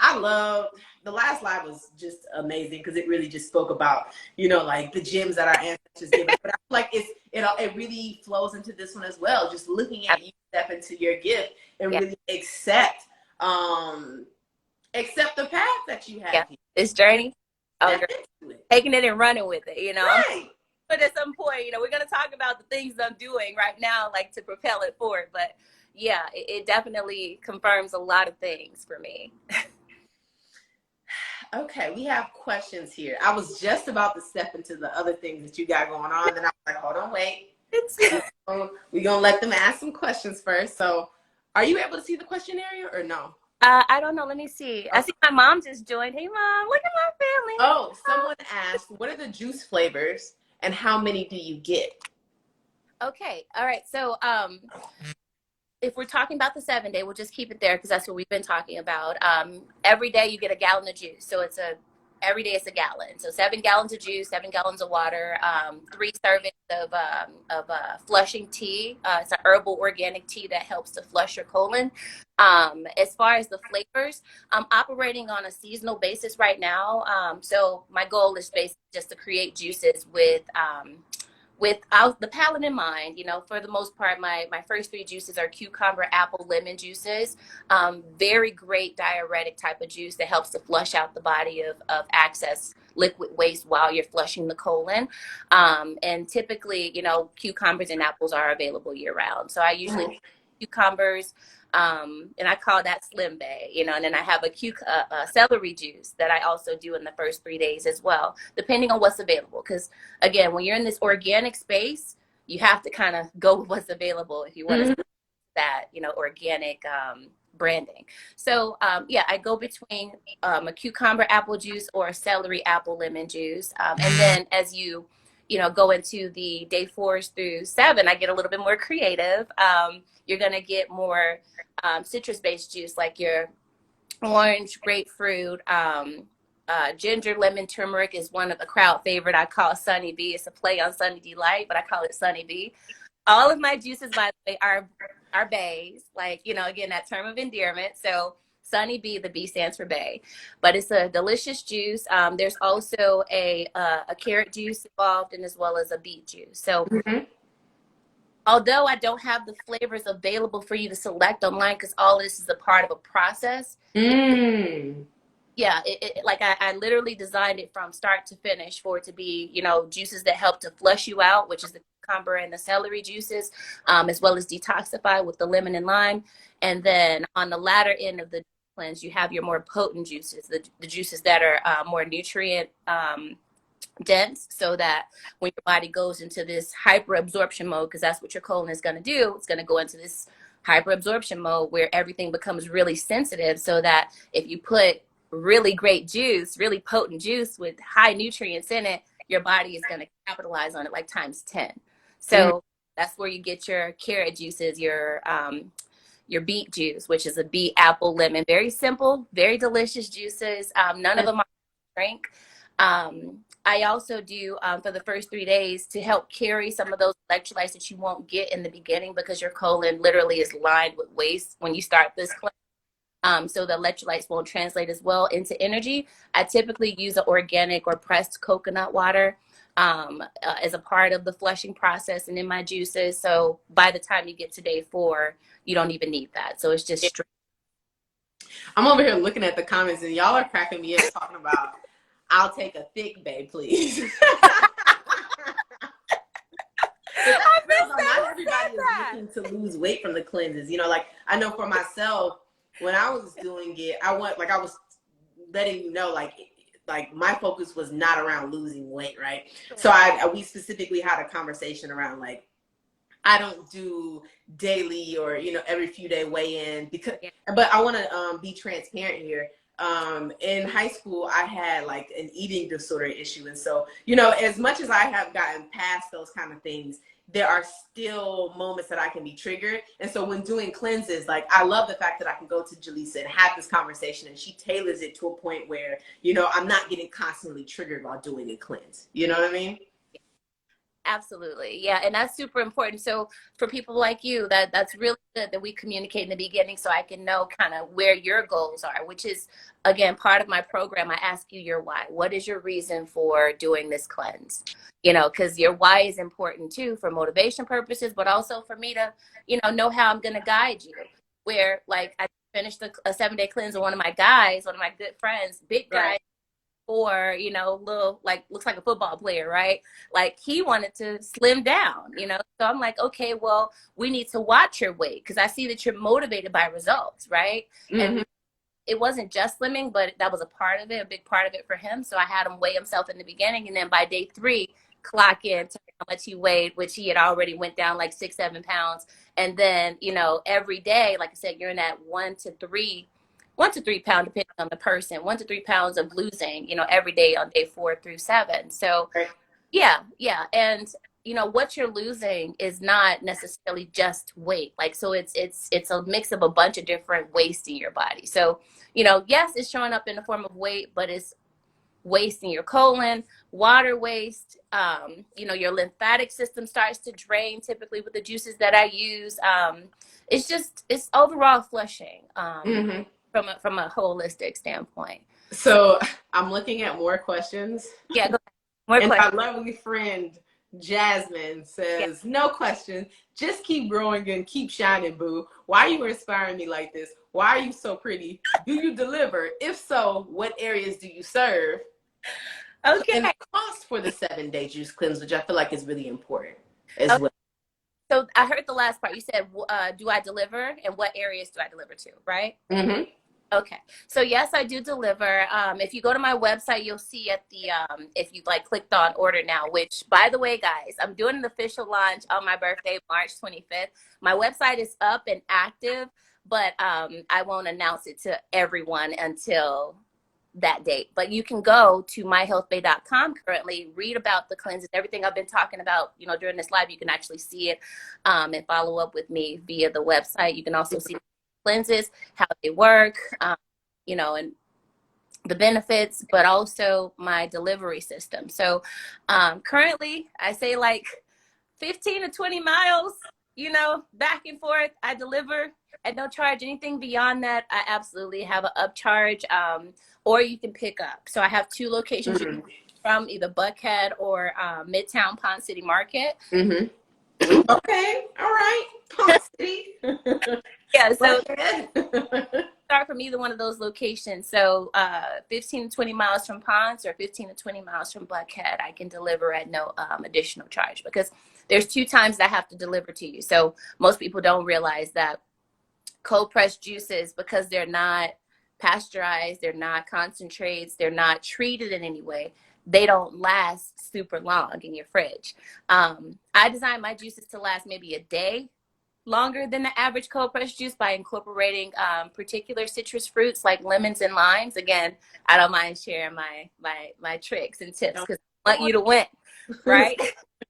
I love the last live was just amazing, because it really just spoke about, like the gems that our ancestors give us. But I feel like it really flows into this one as well. Just looking at you step into your gift and really accept the path that you have. Yeah. This journey, taking it and running with it, Right. But at some point, we're going to talk about the things I'm doing right now, like to propel it forward. But yeah, it definitely confirms a lot of things for me. Okay, we have questions here. I was just about to step into the other things that you got going on, then I was like, hold on, wait. We're going to let them ask some questions first. So, are you able to see the question area or no? I don't know. Let me see. I see my mom just joined. Hey, Mom, look at my family. Oh, someone asked, what are the juice flavors and how many do you get? Okay. All right. So, if we're talking about the 7-day, we'll just keep it there, because that's what we've been talking about. Every day you get a gallon of juice. So every day it's a gallon. So 7 gallons of juice, 7 gallons of water, 3 servings of flushing tea. It's an herbal organic tea that helps to flush your colon. As far as the flavors, I'm operating on a seasonal basis right now. So my goal is basically just to create juices with without the palate in mind, you know, for the most part, my first three juices are cucumber, apple, lemon juices. Very great diuretic type of juice that helps to flush out the body of excess liquid waste while you're flushing the colon. And typically, you know, cucumbers and apples are available year round. So I usually cucumbers, and I call that Slim Bay, you know, and then I have a celery juice that I also do in the first 3 days as well, depending on what's available. Because again, when you're in this organic space, you have to kind of go with what's available if you want to that, you know, organic branding. So yeah, I go between a cucumber apple juice or a celery apple lemon juice. And then as you know, go into the day 4s through 7, I get a little bit more creative. You're going to get more citrus-based juice like your orange, grapefruit, ginger, lemon, turmeric is one of the crowd favorite I call Sunny B. It's a play on Sunny Delight, but I call it Sunny B. All of my juices, by the way, are bays, like, you know, again, that term of endearment. So Sunny B, the B stands for bay, but it's a delicious juice. There's also a carrot juice involved, and as well as a beet juice. So although I don't have the flavors available for you to select online, because all this is a part of a process. Yeah, like I literally designed it from start to finish for it to be, you know, juices that help to flush you out, which is the cucumber and the celery juices, as well as detoxify with the lemon and lime. And then on the latter end of the cleanse, you have your more potent juices, the juices that are more nutrient dense, so that when your body goes into this hyperabsorption mode, because that's what your colon is going to do, it's going to go into this hyperabsorption mode where everything becomes really sensitive, so that if you put really great juice, really potent juice with high nutrients in it, your body is going to capitalize on it like times 10. So that's where you get your carrot juices, your beet juice, which is a beet, apple, lemon. Very simple, very delicious juices. None of them are drink. I also do for the first 3 days to help carry some of those electrolytes that you won't get in the beginning, because your colon literally is lined with waste when you start this cleanse. So the electrolytes won't translate as well into energy. I typically use an organic or pressed coconut water as a part of the flushing process and in my juices. So by the time you get to day 4, you don't even need that. So it's just straight. I'm over here looking at the comments, and y'all are cracking me up talking about, I'll take a thick bay, please. Not everybody is looking to lose weight from the cleanses. You know, like I know for myself, when I was doing it, I was letting you know, like my focus was not around losing weight, right? So we specifically had a conversation around, like, I don't do daily or, you know, every few day weigh in, because, but I want to be transparent here. In high school, I had like an eating disorder issue. And so, you know, as much as I have gotten past those kind of things, there are still moments that I can be triggered. And so when doing cleanses, like, I love the fact that I can go to Jaleesa and have this conversation, and she tailors it to a point where, you know, I'm not getting constantly triggered while doing a cleanse. You know what I mean? Absolutely. Yeah. And that's super important. So for people like you, that's really good that we communicate in the beginning, so I can know kind of where your goals are, which is, again, part of my program. I ask you your why. What is your reason for doing this cleanse? You know, because your why is important too, for motivation purposes, but also for me to, you know how I'm going to guide you. Where, like, I finished a 7-day cleanse with one of my good friends, big guy. Right. Or, you know, little, like, looks like a football player, right? Like, he wanted to slim down, you know? So I'm like, okay, well, we need to watch your weight, because I see that you're motivated by results, right? And it wasn't just slimming, but that was a part of it, a big part of it for him. So I had him weigh himself in the beginning, and then by day 3, clock in to how much he weighed, which he had already went down like 6-7 pounds. And then, you know, every day, like I said, you're in that 1 to 3 pound, depending on the person, 1 to 3 pounds of losing, you know, every day on day 4 through 7. So yeah. And, you know, what you're losing is not necessarily just weight. Like, so it's a mix of a bunch of different waste in your body. So, you know, yes, it's showing up in the form of weight, but it's waste in your colon, water waste. You know, your lymphatic system starts to drain typically with the juices that I use. It's overall flushing. From a holistic standpoint. So I'm looking at more questions. Yeah, go ahead. More and questions. my lovely friend Jasmine Yeah. says, no question. Just keep growing and keep shining, boo. Why are you inspiring me like this? Why are you so pretty? Do you deliver? If so, what areas do you serve? Okay. And the cost for the 7-day juice cleanse, which I feel like is really important as Okay. well. So I heard the last part. You said, do I deliver and what areas do I deliver to, right? Mm-hmm. Okay. So yes, I do deliver. If you go to my website, you'll see at the, if you like clicked on order now, which by the way, guys, I'm doing an official launch on my birthday, March 25th. My website is up and active, but I won't announce it to everyone until that date. But you can go to myhealthbay.com currently, read about the cleanses, everything I've been talking about, during this live. You can actually see it and follow up with me via the website. You can also see cleanses, how they work, and the benefits, but also my delivery system. So currently, I say like 15 to 20 miles, back and forth. I deliver at no charge. Anything beyond that, I absolutely have an upcharge, or you can pick up. So I have 2 locations Mm-hmm. from either Buckhead or Midtown Pond City Market. Mm-hmm. Okay. All right. Pond City. Yeah, so Buckhead. start from either one of those locations. So 15 to 20 miles from Ponds or 15 to 20 miles from Buckhead, I can deliver at no additional charge, because there's 2 times that I have to deliver to you. So most people don't realize that cold pressed juices, because they're not pasteurized, they're not concentrates, they're not treated in any way, they don't last super long in your fridge. I design my juices to last maybe a day longer than the average cold pressed juice by incorporating particular citrus fruits like lemons and limes. Again, I don't mind sharing my tricks and tips because I want you to win, right?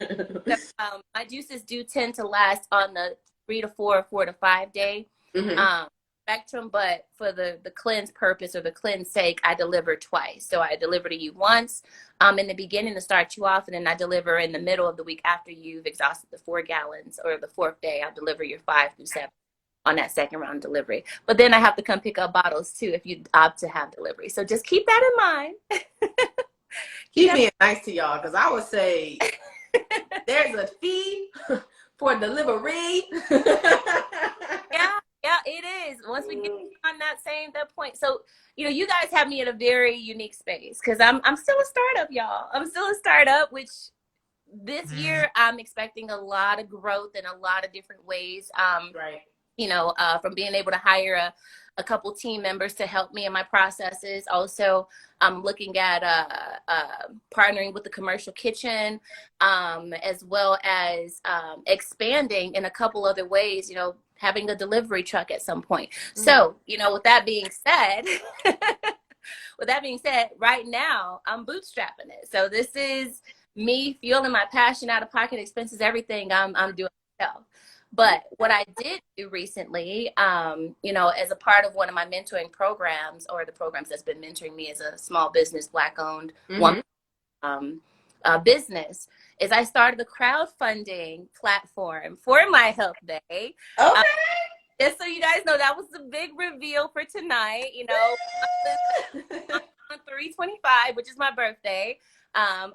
So, my juices do tend to last on the 3 to 4, 4 to 5 day Mm-hmm. spectrum, but for the cleanse purpose or the cleanse sake, I deliver twice. So I deliver to you once in the beginning to start you off, and then I deliver in the middle of the week after you've exhausted the 4 gallons, or the 4th day, I'll deliver your 5 through 7 on that second round delivery. But then I have to come pick up bottles too if you opt to have delivery. So just keep that in mind. Keep being nice to y'all, because I would say there's a fee for delivery. Yeah, it is. Once we get on that point. So, you guys have me in a very unique space, because I'm still a startup, y'all. I'm still a startup, which this year I'm expecting a lot of growth in a lot of different ways. Right. From being able to hire a couple team members to help me in my processes. Also, I'm looking at partnering with the commercial kitchen, as well as expanding in a couple other ways, having a delivery truck at some point. Mm-hmm. So, with that being said, right now I'm bootstrapping it. So this is me fueling my passion, out of pocket expenses, everything I'm doing myself. But what I did do recently, as a part of one of my mentoring programs, or the programs that's been mentoring me as a small business, Black-owned business, is I started a crowdfunding platform for my health day. Okay. Just so you guys know, that was the big reveal for tonight. On 3/25, which is my birthday.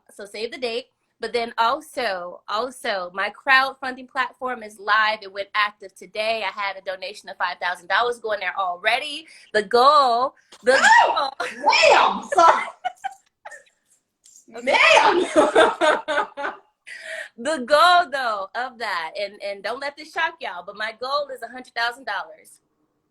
So save the date. But then also my crowdfunding platform is live. It went active today. I had a donation of $5,000 going there already. The goal. Ma'am, sorry. Ma'am. The goal, though, of that, and don't let this shock y'all, but my goal is $100,000.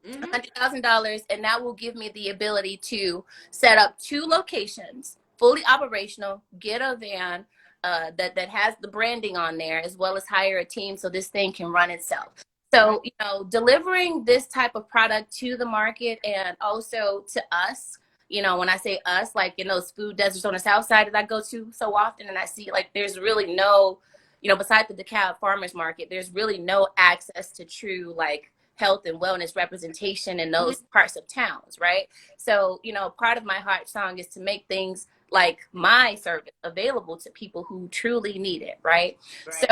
$100,000, and that will give me the ability to set up 2 locations, fully operational, get a van that has the branding on there, as well as hire a team so this thing can run itself. So, delivering this type of product to the market, and also to us, when I say us, like in those food deserts on the south side that I go to so often, and I see like there's really no, besides the DeKalb Farmers Market, there's really no access to true like health and wellness representation in those parts of towns, right? So, part of my heart song is to make things like my service available to people who truly need it, right? So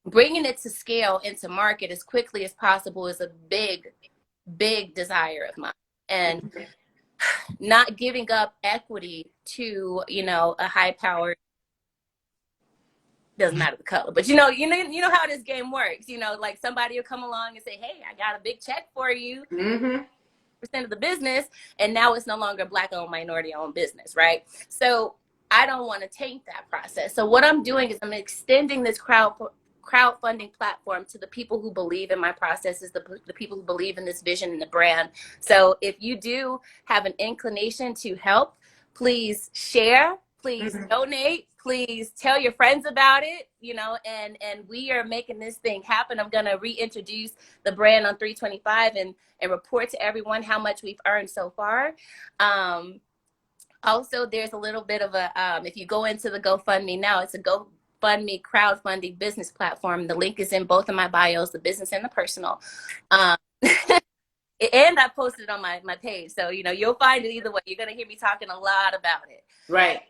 bringing it to scale into market as quickly as possible is a big desire of mine. And not giving up equity to, a high-powered doesn't matter the color, but you know how this game works. Like somebody will come along and say, hey, I got a big check for you. Mm-hmm. Percent of the business, and now it's no longer Black-owned, minority-owned business, right? So I don't want to taint that process. So what I'm doing is I'm extending this crowdfunding platform to the people who believe in my processes, the people who believe in this vision and the brand. So if you do have an inclination to help, please share, please donate, please tell your friends about it, and we are making this thing happen. I'm going to reintroduce the brand on 325 and report to everyone how much we've earned so far. Also, there's a little bit of a, if you go into the GoFundMe now, it's a GoFundMe crowdfunding business platform. The link is in both of my bios, the business and the personal. And I posted it on my page. So, you'll find it either way. You're going to hear me talking a lot about it. Right.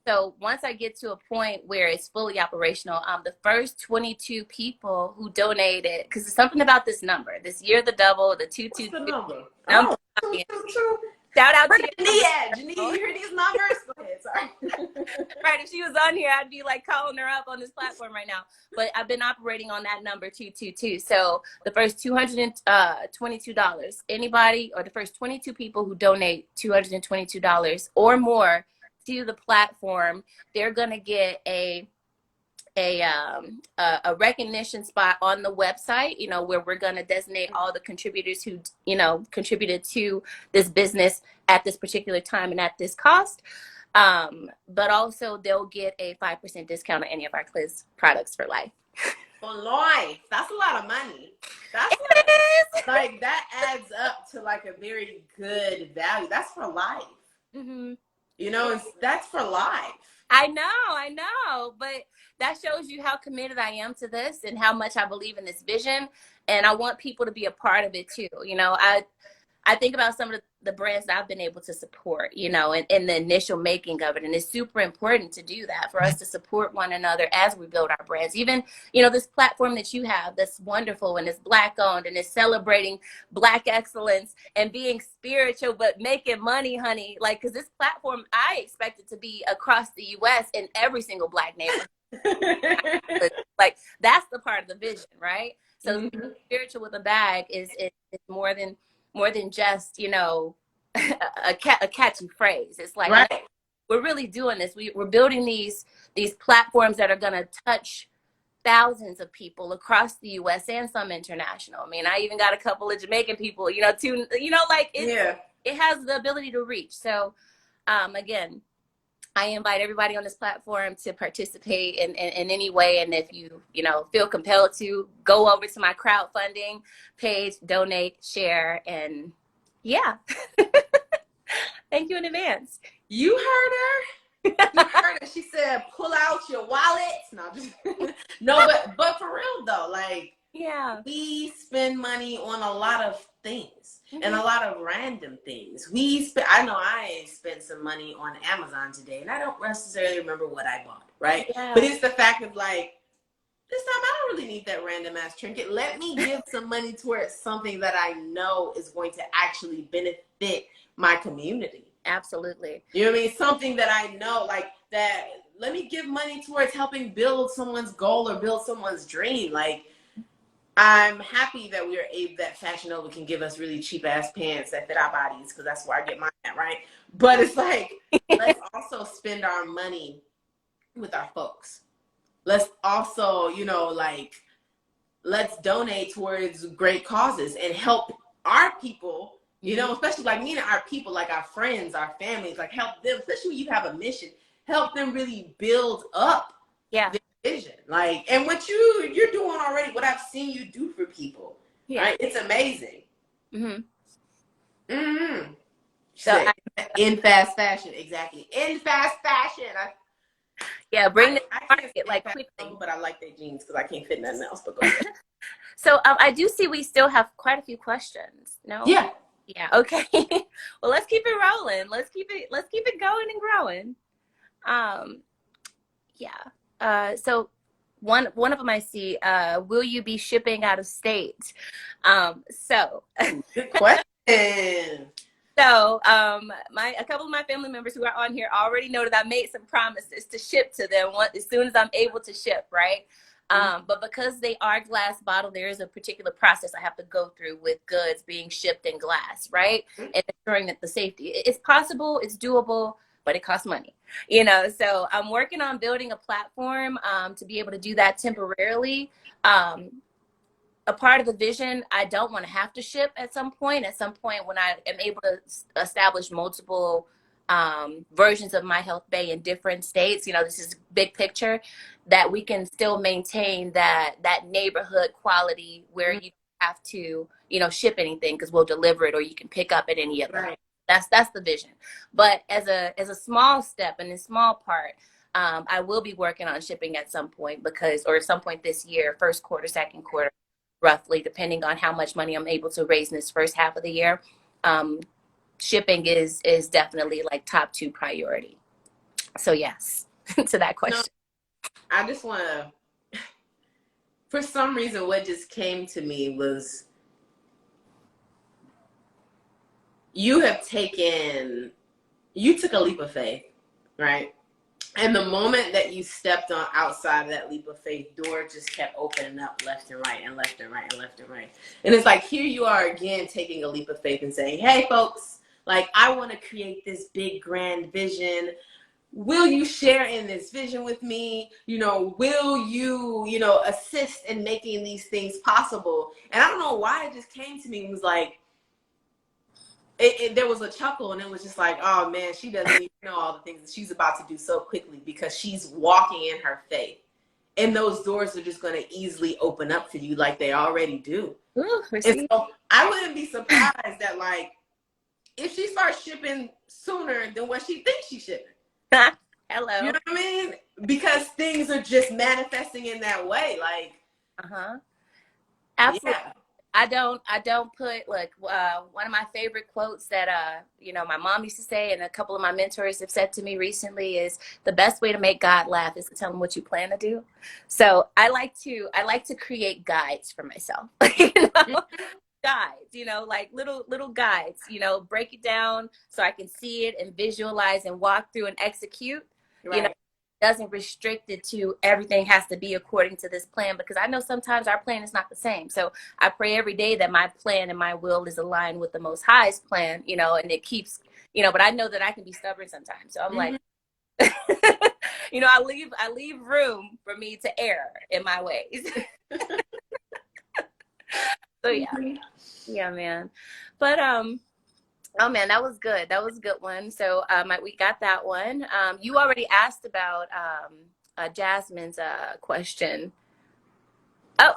So once I get to a point where it's fully operational, the first 22 people who donated, because there's something about this number, this year the double, the 222. What's the number? Oh, shout out to Janine, you hear these numbers? Go ahead, sorry. Right, if she was on here, I'd be like calling her up on this platform right now. But I've been operating on that number 222. So the first $222, anybody, or the first 22 people who donate $222 or more to the platform, they're gonna get a recognition spot on the website, where we're going to designate all the contributors who, contributed to this business at this particular time and at this cost. But also they'll get a 5% discount on any of our Cliz products for life. For life. That's a lot of money. Like that adds up to like a very good value. That's for life. Mm-hmm. That's for life. I know, but that shows you how committed I am to this and how much I believe in this vision. And I want people to be a part of it too. I think about some of the brands that I've been able to support, in the initial making of it. And it's super important to do that, for us to support one another as we build our brands. Even, this platform that you have that's wonderful and it's Black owned and it's celebrating Black excellence and being spiritual, but making money, honey. Like, because this platform, I expect it to be across the U.S. in every single Black neighborhood. Like, that's the part of the vision, right? So spiritual with a bag is more than just, a catchy phrase. It's like, right. We're really doing this. We're building these platforms that are going to touch thousands of people across the U.S. and some international. I mean, I even got a couple of Jamaican people, it has the ability to reach. So, again, I invite everybody on this platform to participate in any way. And if you, feel compelled to, go over to my crowdfunding page, donate, share, and yeah. Thank you in advance. You heard her? You heard her. She said, pull out your wallet. No, but for real though, like, yeah, we spend money on a lot of things and a lot of random things. I know I spent some money on Amazon today and I don't necessarily remember what I bought, right? Yeah. But it's the fact of like, this time I don't really need that random ass trinket. Let me give some money towards something that I know is going to actually benefit my community. Absolutely. You know what I mean? Something that I know, like that, let me give money towards helping build someone's goal or build someone's dream. Like, I'm happy that that Fashion Nova can give us really cheap ass pants that fit our bodies, because that's where I get mine at, right? But it's like, let's also spend our money with our folks. Let's also, let's donate towards great causes and help our people, especially like me and our people, like our friends, our families, like help them, especially when you have a mission, help them really build up their vision. Like, and what you're doing already, what I've seen you do for people, right? It's amazing. So in fast fashion, exactly. In fast fashion. Bring the market like quickly. But I like their jeans because I can't fit nothing else. But go ahead. So I do see we still have quite a few questions. No. Yeah. Okay. Well, let's keep it rolling. Let's keep it going and growing. So one of them I see. Will you be shipping out of state? So good question. So a couple of my family members who are on here already know that I made some promises to ship to them as soon as I'm able to ship, right? But because they are glass bottle, there is a particular process I have to go through with goods being shipped in glass, right? And ensuring that the safety, it's possible, it's doable, but it costs money, So I'm working on building a platform to be able to do that temporarily. A part of the vision, I don't want to have to ship at some point. At some point, when I am able to establish multiple versions of My Health Bay in different states, this is big picture, that we can still maintain that neighborhood quality where you have to, ship anything because we'll deliver it, or you can pick up at any other. Right. That's the vision. But as a small step and a small part, I will be working on shipping at some point or at some point this year, first quarter, second quarter, roughly, depending on how much money I'm able to raise in this first half of the year. Shipping is definitely like top 2 priority. So yes, to that question. I just want to, for some reason, what just came to me was you took a leap of faith, right? And the moment that you stepped on outside of that leap of faith, door just kept opening up left and right and left and right and left and right. And it's like, here you are again, taking a leap of faith and saying, hey folks, like, I want to create this big grand vision. Will you share in this vision with me? Will you, assist in making these things possible? And I don't know why it just came to me. It was like, there was a chuckle, and it was just like, oh man, she doesn't even know all the things that she's about to do so quickly because she's walking in her faith. And those doors are just going to easily open up for you like they already do. Ooh, and so I wouldn't be surprised that, like, if she starts shipping sooner than what she thinks she's shipping. Hello. You know what I mean? Because things are just manifesting in that way. Like, absolutely. Yeah. I don't put, like, one of my favorite quotes that, my mom used to say, and a couple of my mentors have said to me recently, is the best way to make God laugh is to tell him what you plan to do. So I like to create guides for myself, guides, like little guides, break it down so I can see it and visualize and walk through and execute, right. Doesn't restrict it to everything has to be according to this plan, because I know sometimes our plan is not the same. So I pray every day that my plan and my will is aligned with the Most High's plan, and it keeps, but I know that I can be stubborn sometimes. So I'm like, I leave room for me to err in my ways. So yeah, man. But oh man, that was good. That was a good one. So we got that one. You already asked about Jasmine's question. Oh,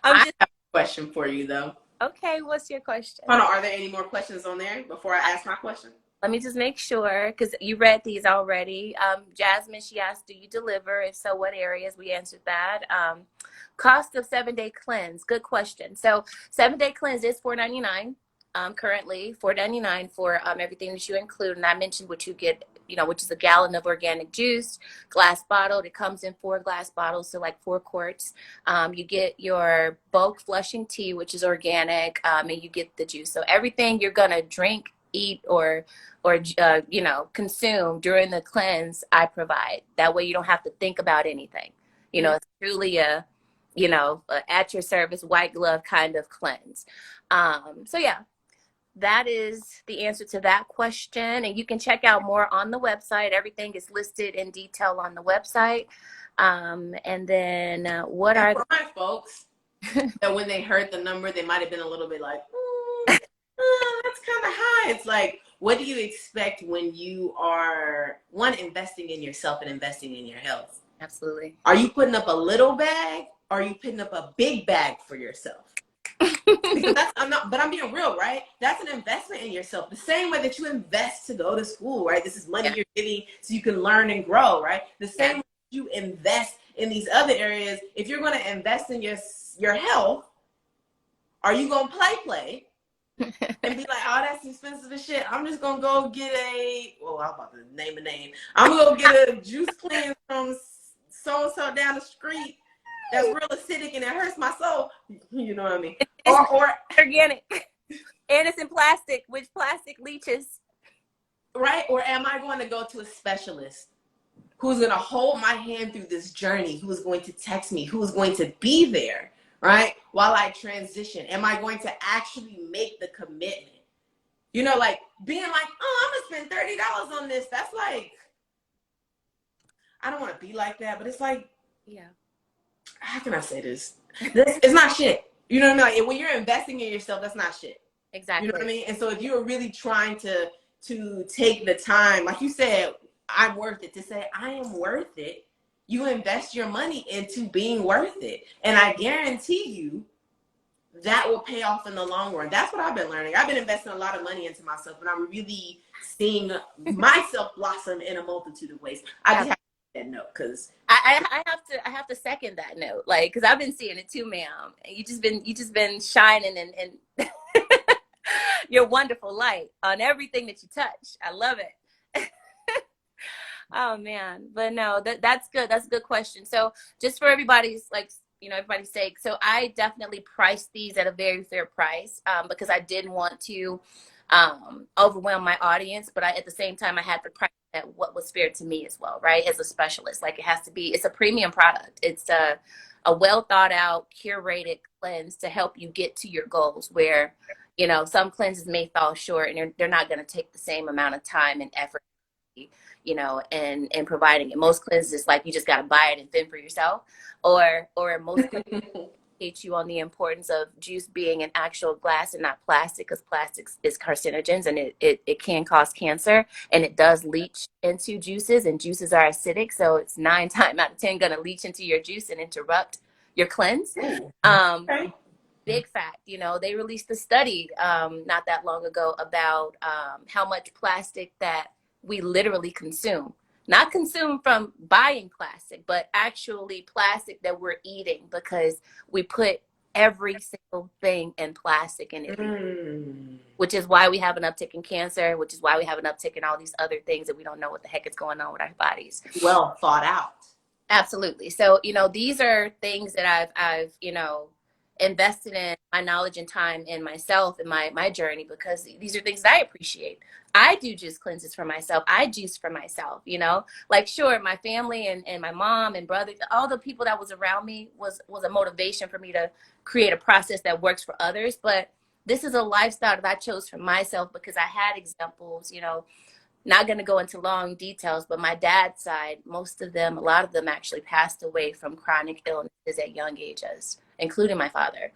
I have a question for you though. Okay, what's your question? Hold on, are there any more questions on there before I ask my question? Let me just make sure, because you read these already. Jasmine, she asked, do you deliver? If so, what areas? We answered that. Cost of 7-day cleanse. Good question. So 7-day cleanse is $4.99. Currently $4.99 for everything that you include, and I mentioned what you get, which is a gallon of organic juice, glass bottled. It comes in 4 glass bottles, so like 4 quarts. You get your bulk flushing tea, which is organic, and you get the juice. So everything you're gonna drink, eat, or consume during the cleanse, I provide. That way you don't have to think about anything. It's truly a at your service, white glove kind of cleanse. So yeah. That is the answer to that question. And you can check out more on the website. Everything is listed in detail on the website. And then what are for my folks that when they heard the number, they might have been a little bit like, that's kind of high. It's like, what do you expect when you are, one, investing in yourself and investing in your health? Absolutely. Are you putting up a little bag? Or are you putting up a big bag for yourself? Because I'm being real, right? That's an investment in yourself. The same way that you invest to go to school, right? This is money you're getting so you can learn and grow, right? The same way you invest in these other areas. If you're going to invest in your health, are you going to play and be like, oh, that's expensive as shit. I'm just going to go get I'm about to name a name. I'm going to go get a juice cleanse from so-and-so down the street that's real acidic and it hurts my soul. You know what I mean? Or organic. And it's in plastic, which plastic leaches. Right? Or am I going to go to a specialist who's going to hold my hand through this journey, who is going to text me, who is going to be there, right? While I transition. Am I going to actually make the commitment? You know, like being like, oh, I'm going to spend $30 on this. That's like, I don't want to be like that, but it's like, yeah. How can I say this? It's not shit. You know what I mean? Like when you're investing in yourself, that's not shit. Exactly. You know what I mean? And so if you're really trying to take the time, like you said, I'm worth it, to say I am worth it, you invest your money into being worth it. And I guarantee you that will pay off in the long run. That's what I've been learning. I've been investing a lot of money into myself, and I'm really seeing myself blossom in a multitude of ways. I just have to that note because I have to second that note, like, because I've been seeing it too, ma'am. You just been shining and your wonderful light on everything that you touch. I love it. Oh man, but no, that's good. That's a good question. So just for everybody's everybody's sake, so I definitely priced these at a very fair price because I didn't want to overwhelm my audience, but at the same time I had to price at what was fair to me as well, right? As a specialist, like it has to be. It's a premium product. It's a well thought out, curated cleanse to help you get to your goals. Where some cleanses may fall short, and they're not going to take the same amount of time and effort, and providing it. Most cleanses, like you just got to buy it and fend for yourself, or most educate you on the importance of juice being an actual glass and not plastic, because plastic is carcinogens and it can cause cancer, and it does leach into juices, and juices are acidic, so it's 9 times out of 10 going to leach into your juice and interrupt your cleanse. okay. Big fact, they released a study not that long ago about how much plastic that we literally consume. Not consume from buying plastic, but actually plastic that we're eating, because we put every single thing in plastic in it, which is why we have an uptick in cancer, which is why we have an uptick in all these other things that we don't know what the heck is going on with our bodies. Well thought out. Absolutely. So, these are things that I've invested in my knowledge and time in myself and my journey, because these are things that I appreciate. I do juice cleanses for myself. I juice for myself, like, sure, my family and my mom and brother, all the people that was around me was a motivation for me to create a process that works for others. But this is a lifestyle that I chose for myself because I had examples, not going to go into long details, but my dad's side, a lot of them actually passed away from chronic illnesses at young ages, including my father.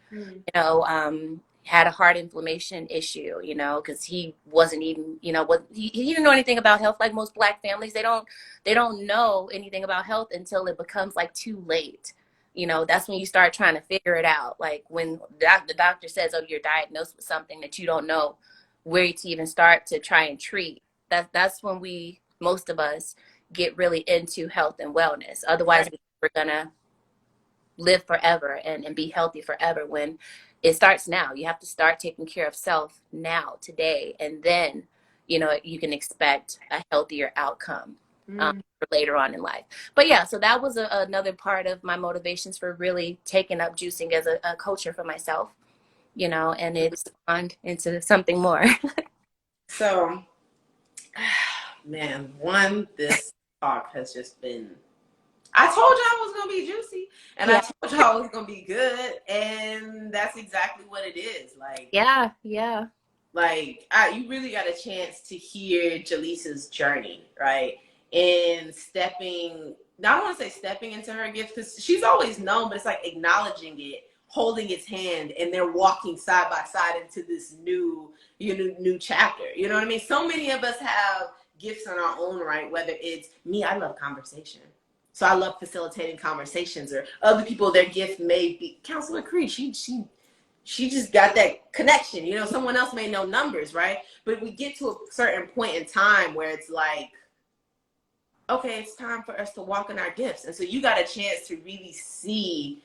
Had a heart inflammation issue, because he wasn't even, he didn't know anything about health. Like most Black families, they don't know anything about health until it becomes like too late. That's when you start trying to figure it out. Like when the doctor says, oh, you're diagnosed with something that you don't know where to even start to try and treat. That's when most of us get really into health and wellness. Otherwise, we're gonna live forever and be healthy forever, when it starts now. You have to start taking care of self now, today, and then you can expect a healthier outcome for later on in life. But yeah, so that was another part of my motivations for really taking up juicing as a culture for myself, and it spawned into something more. So man, this talk has just been, I told y'all it was going to be juicy, and I told y'all it was going to be good, and that's exactly what it is. Like, yeah. Like, you really got a chance to hear Jaleesa's journey, right? And I don't want to say stepping into her gift, because she's always known, but it's like acknowledging it, holding its hand, and they're walking side by side into this new chapter. You know what I mean? So many of us have gifts in our own right, whether it's me, I love conversation. So I love facilitating conversations, or other people, their gift may be Counselor Cree. She just got that connection. Someone else may know numbers, right? But we get to a certain point in time where it's like, okay, it's time for us to walk in our gifts. And so you got a chance to really see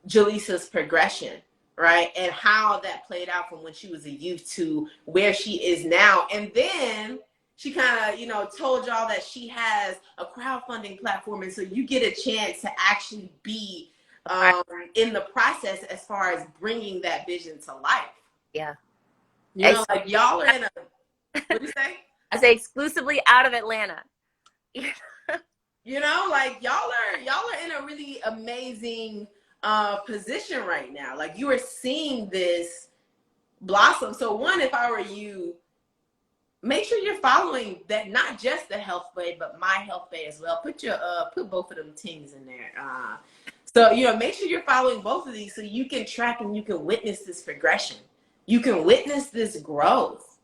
Jaleesa's progression, right? And how that played out from when she was a youth to where she is now. And then she kind of, told y'all that she has a crowdfunding platform. And so you get a chance to actually be in the process as far as bringing that vision to life. Yeah. You know, like y'all are in a, what do you say? I say exclusively out of Atlanta. You know, like y'all are in a really amazing position right now. Like you are seeing this blossom. So one, if I were you, make sure you're following that, not just the Health Bay, but My Health Bay as well. Put both of them teams in there. So, you know, make sure you're following both of these so you can track and you can witness this progression. You can witness this growth.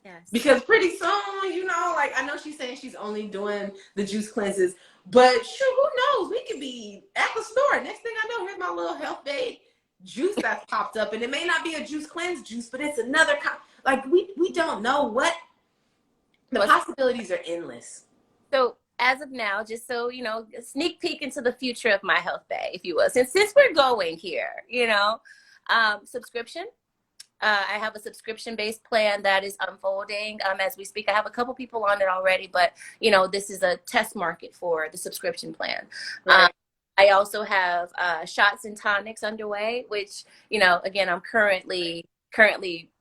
Yes. Because pretty soon, you know, like I know she's saying she's only doing the juice cleanses, but sure, who knows? We could be at the store. Next thing I know, here's my little Health Bay juice that's popped up, and it may not be a juice cleanse juice, but it's another like we don't know what the possibilities are endless. So as of now, just so you know, a sneak peek into the future of My Health Bay, if you will. Since we're going here, you know, subscription. I have a subscription-based plan that is unfolding as we speak. I have a couple people on it already, but you know, this is a test market for the subscription plan. Right. I also have shots and tonics underway, which, you know, again, I'm currently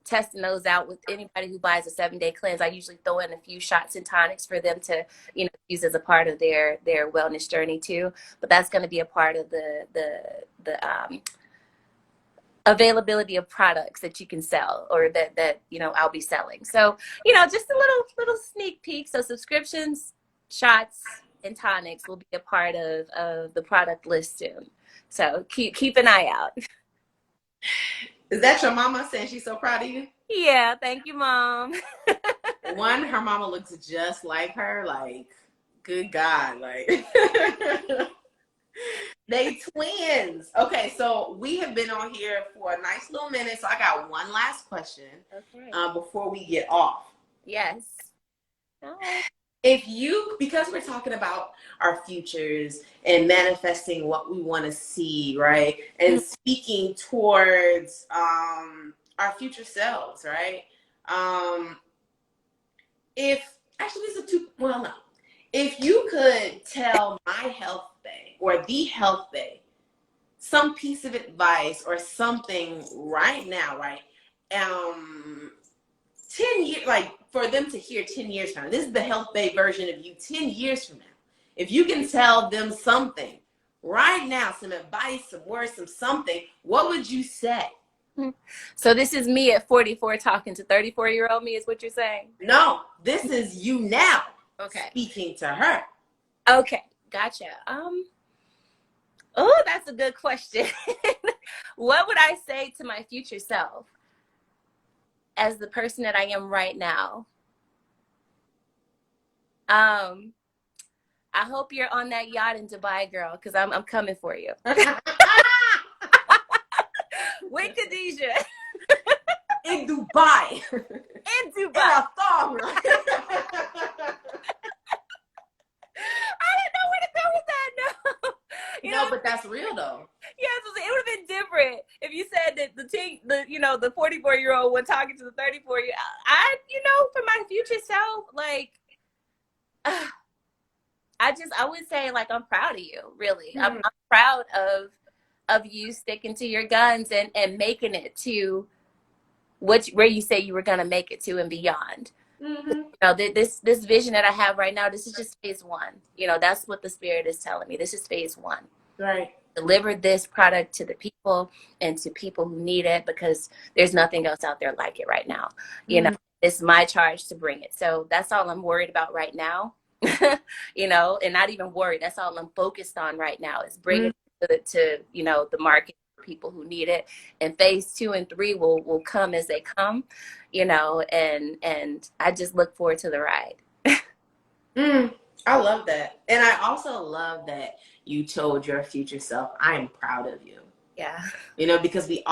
testing those out with anybody who buys a 7-day cleanse. I usually throw in a few shots and tonics for them to, you know, use as a part of their wellness journey too. But that's going to be a part of the availability of products that you can sell, or that you know I'll be selling. So, you know, just a little sneak peek. So subscriptions, shots, and tonics will be a part of the product list soon. So keep an eye out. Is that your mama saying she's so proud of you? Yeah, thank you, Mom. One, her mama looks just like her. Like, good God, like. They twins. Okay, so we have been on here for a nice little minute. So I got one last question before we get off. Yes. Hi. If you, because we're talking about our futures and manifesting what we want to see, right? And speaking towards our future selves, right? If you could tell My Health Bay or the Health Bay some piece of advice or something right now, right? 10 years, like for them to hear 10 years from now. This is the Health Bay version of you 10 years from now. If you can tell them something right now, some advice, some words, something, what would you say? So this is me at 44 talking to 34-year-old me, is what you're saying? No, this is you now. Okay. Speaking to her. Okay, gotcha. Oh, that's a good question. What would I say to my future self as the person that I am right now? I hope you're on that yacht in Dubai, girl, because I'm coming for you. With Khadijah. In Dubai. In Dubai. In a thong. I didn't know where to go with that. No. No, but that's real though. Yeah, it would have been different if you said that the 44-year-old was talking to the 34-year-old. For my future self, like, I would say, like, I'm proud of you, really. I'm proud of you sticking to your guns and making it to where you say you were gonna make it to and beyond. You know, this vision that I have right now, this is just phase one. You know, that's what the Spirit is telling me. This is phase one. Right. Deliver this product to the people and to people who need it, because there's nothing else out there like it right now. You know, it's my charge to bring it. So that's all I'm worried about right now. You know, and not even worried. That's all I'm focused on right now, is bringing it to the market, people who need it. And phase 2 and 3 will come as they come, you know, and I just look forward to the ride. I love that. And I also love that you told your future self, I am proud of you. Yeah. You know, because we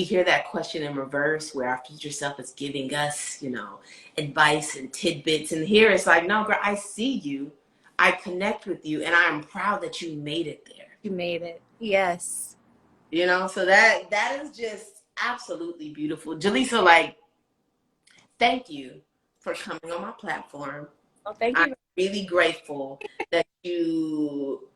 hear that question in reverse, where our future self is giving us, you know, advice and tidbits. And here it's like, no, girl, I see you. I connect with you. And I'm proud that you made it there. You made it. Yes. You know, so that is just absolutely beautiful. Jaleesa, like, thank you for coming on my platform. Oh, thank you. I'm really grateful that you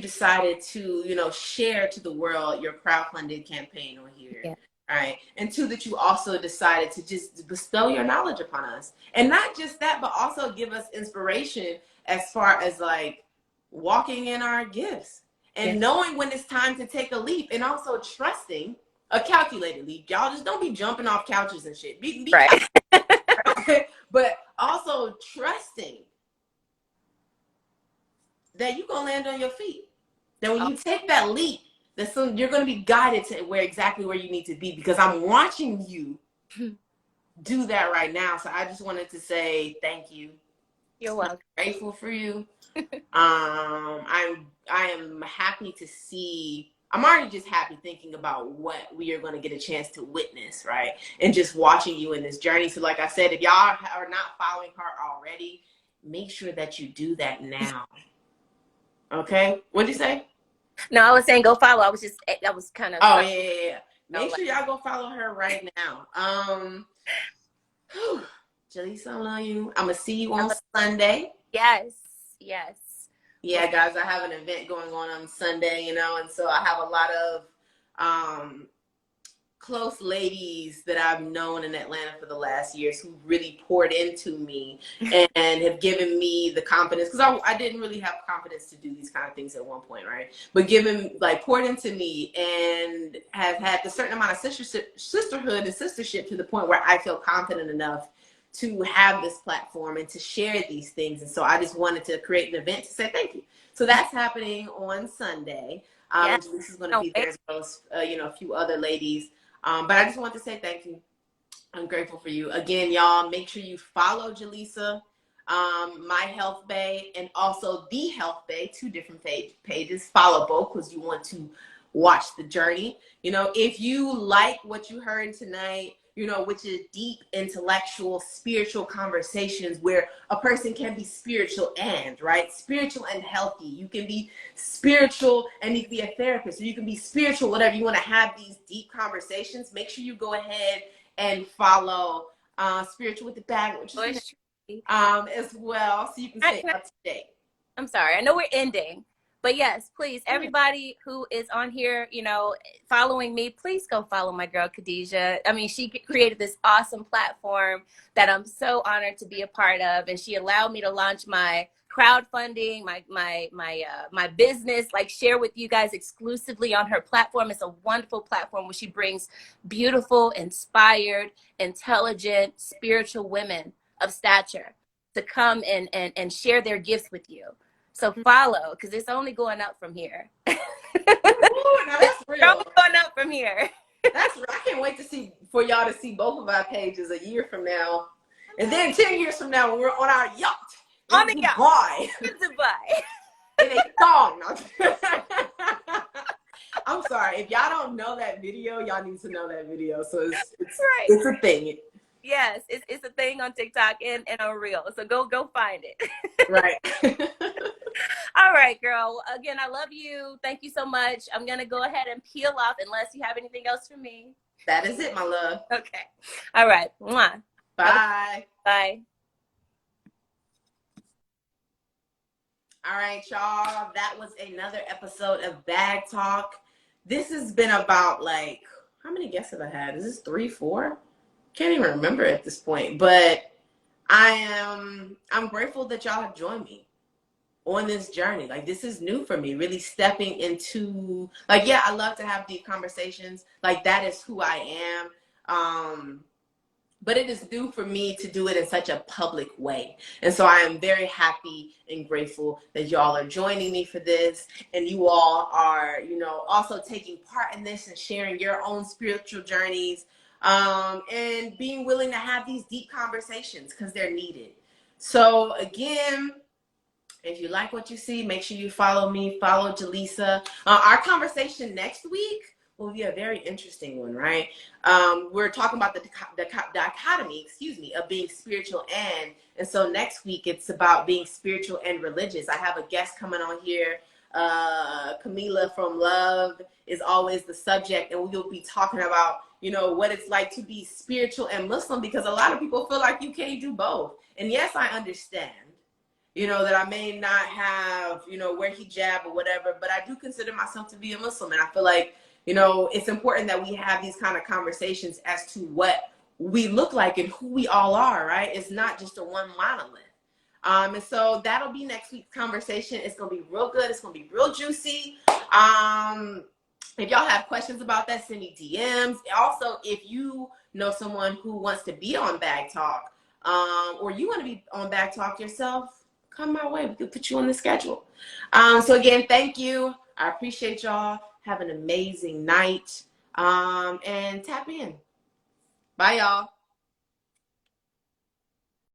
decided to, you know, share to the world your crowdfunded campaign on here. Yeah. All right. And two, that you also decided to just bestow your knowledge upon us. And not just that, but also give us inspiration as far as like walking in our gifts and knowing when it's time to take a leap, and also trusting a calculated leap. Y'all just don't be jumping off couches and shit. Be right. but also trusting that you're going to land on your feet. That when you take that leap, that soon you're going to be guided to exactly where you need to be, because I'm watching you do that right now. So I just wanted to say thank you. You're welcome. I'm grateful for you. I am happy to see. I'm already just happy thinking about what we are going to get a chance to witness, right? And just watching you in this journey. So like I said, if y'all are not following her already, make sure that you do that now. Okay? What'd you say? No, I was saying go follow. That was kind of. Oh, yeah. Make sure y'all go follow her right now. Jaleesa, I love you. I'm going to see you on Sunday. Yes. Yeah, guys, I have an event going on Sunday, and so I have a lot of close ladies that I've known in Atlanta for the last years who really poured into me and have given me the confidence, because I didn't really have confidence to do these kind of things at one point, right? But poured into me and have had a certain amount of sisterhood and sistership to the point where I feel confident enough to have this platform and to share these things. And so I just wanted to create an event to say thank you. So that's happening on Sunday. This is going to be there, as well as a few other ladies. But I just want to say thank you. I'm grateful for you. Again, y'all, make sure you follow Jaleesa, My Health Bay, and also The Health Bay, 2 different pages. Follow both because you want to watch the journey. If you like what you heard tonight, which is deep, intellectual, spiritual conversations where a person can be spiritual right? Spiritual and healthy. You can be spiritual and you can be a therapist, or you can be spiritual, whatever. You want to have these deep conversations. Make sure you go ahead and follow Spiritual with the Bag, which is as well, so you can stay up to date. I'm sorry. I know we're ending. But yes, please, everybody who is on here, following me, please go follow my girl, Khadijah. I mean, she created this awesome platform that I'm so honored to be a part of. And she allowed me to launch my crowdfunding, my business, share with you guys exclusively on her platform. It's a wonderful platform where she brings beautiful, inspired, intelligent, spiritual women of stature to come and share their gifts with you. So follow, because it's only going up from here. Ooh, now that's real. It's only going up from here. That's right. I can't wait for y'all to see both of our pages a year from now. And then 10 years from now, when we're on our yacht. On the yacht. In Dubai. In a thong. I'm sorry. If y'all don't know that video, y'all need to know that video. So it's a thing. Yes, it's a thing on TikTok and on Reel. So go find it. Right. All right, girl. Again, I love you. Thank you so much. I'm going to go ahead and peel off unless you have anything else for me. That is it, my love. Okay. All right. Mwah. Bye. Bye. All right, y'all. That was another episode of Bag Talk. This has been about how many guests have I had? Is this 3, 4? Can't even remember at this point. But I'm grateful that y'all have joined me on this journey. This is new for me, really stepping into I love to have deep conversations. That is who I am. But it is new for me to do it in such a public way. And so I am very happy and grateful that y'all are joining me for this. And you all are, also taking part in this and sharing your own spiritual journeys, and being willing to have these deep conversations because they're needed. So again, if you like what you see, make sure you follow me, follow Jaleesa. Our conversation next week will be a very interesting one, right? We're talking about the dichotomy, of being spiritual and so next week it's about being spiritual and religious. I have a guest coming on here. Camila from Love is always the subject, and we'll be talking about, what it's like to be spiritual and Muslim, because a lot of people feel like you can't do both. And yes, I understand, that I may not have, wear hijab or whatever, but I do consider myself to be a Muslim. And I feel like, You know, it's important that we have these kind of conversations as to what we look like and who we all are, right? It's not just a one monolith. And so that'll be next week's conversation. It's going to be real good. It's going to be real juicy. If y'all have questions about that, send me DMs. Also, if you know someone who wants to be on Bag Talk, or you want to be on Bag Talk yourself, come my way. We can put you on the schedule. So again, thank you. I appreciate y'all. Have an amazing night. And tap in. Bye, y'all.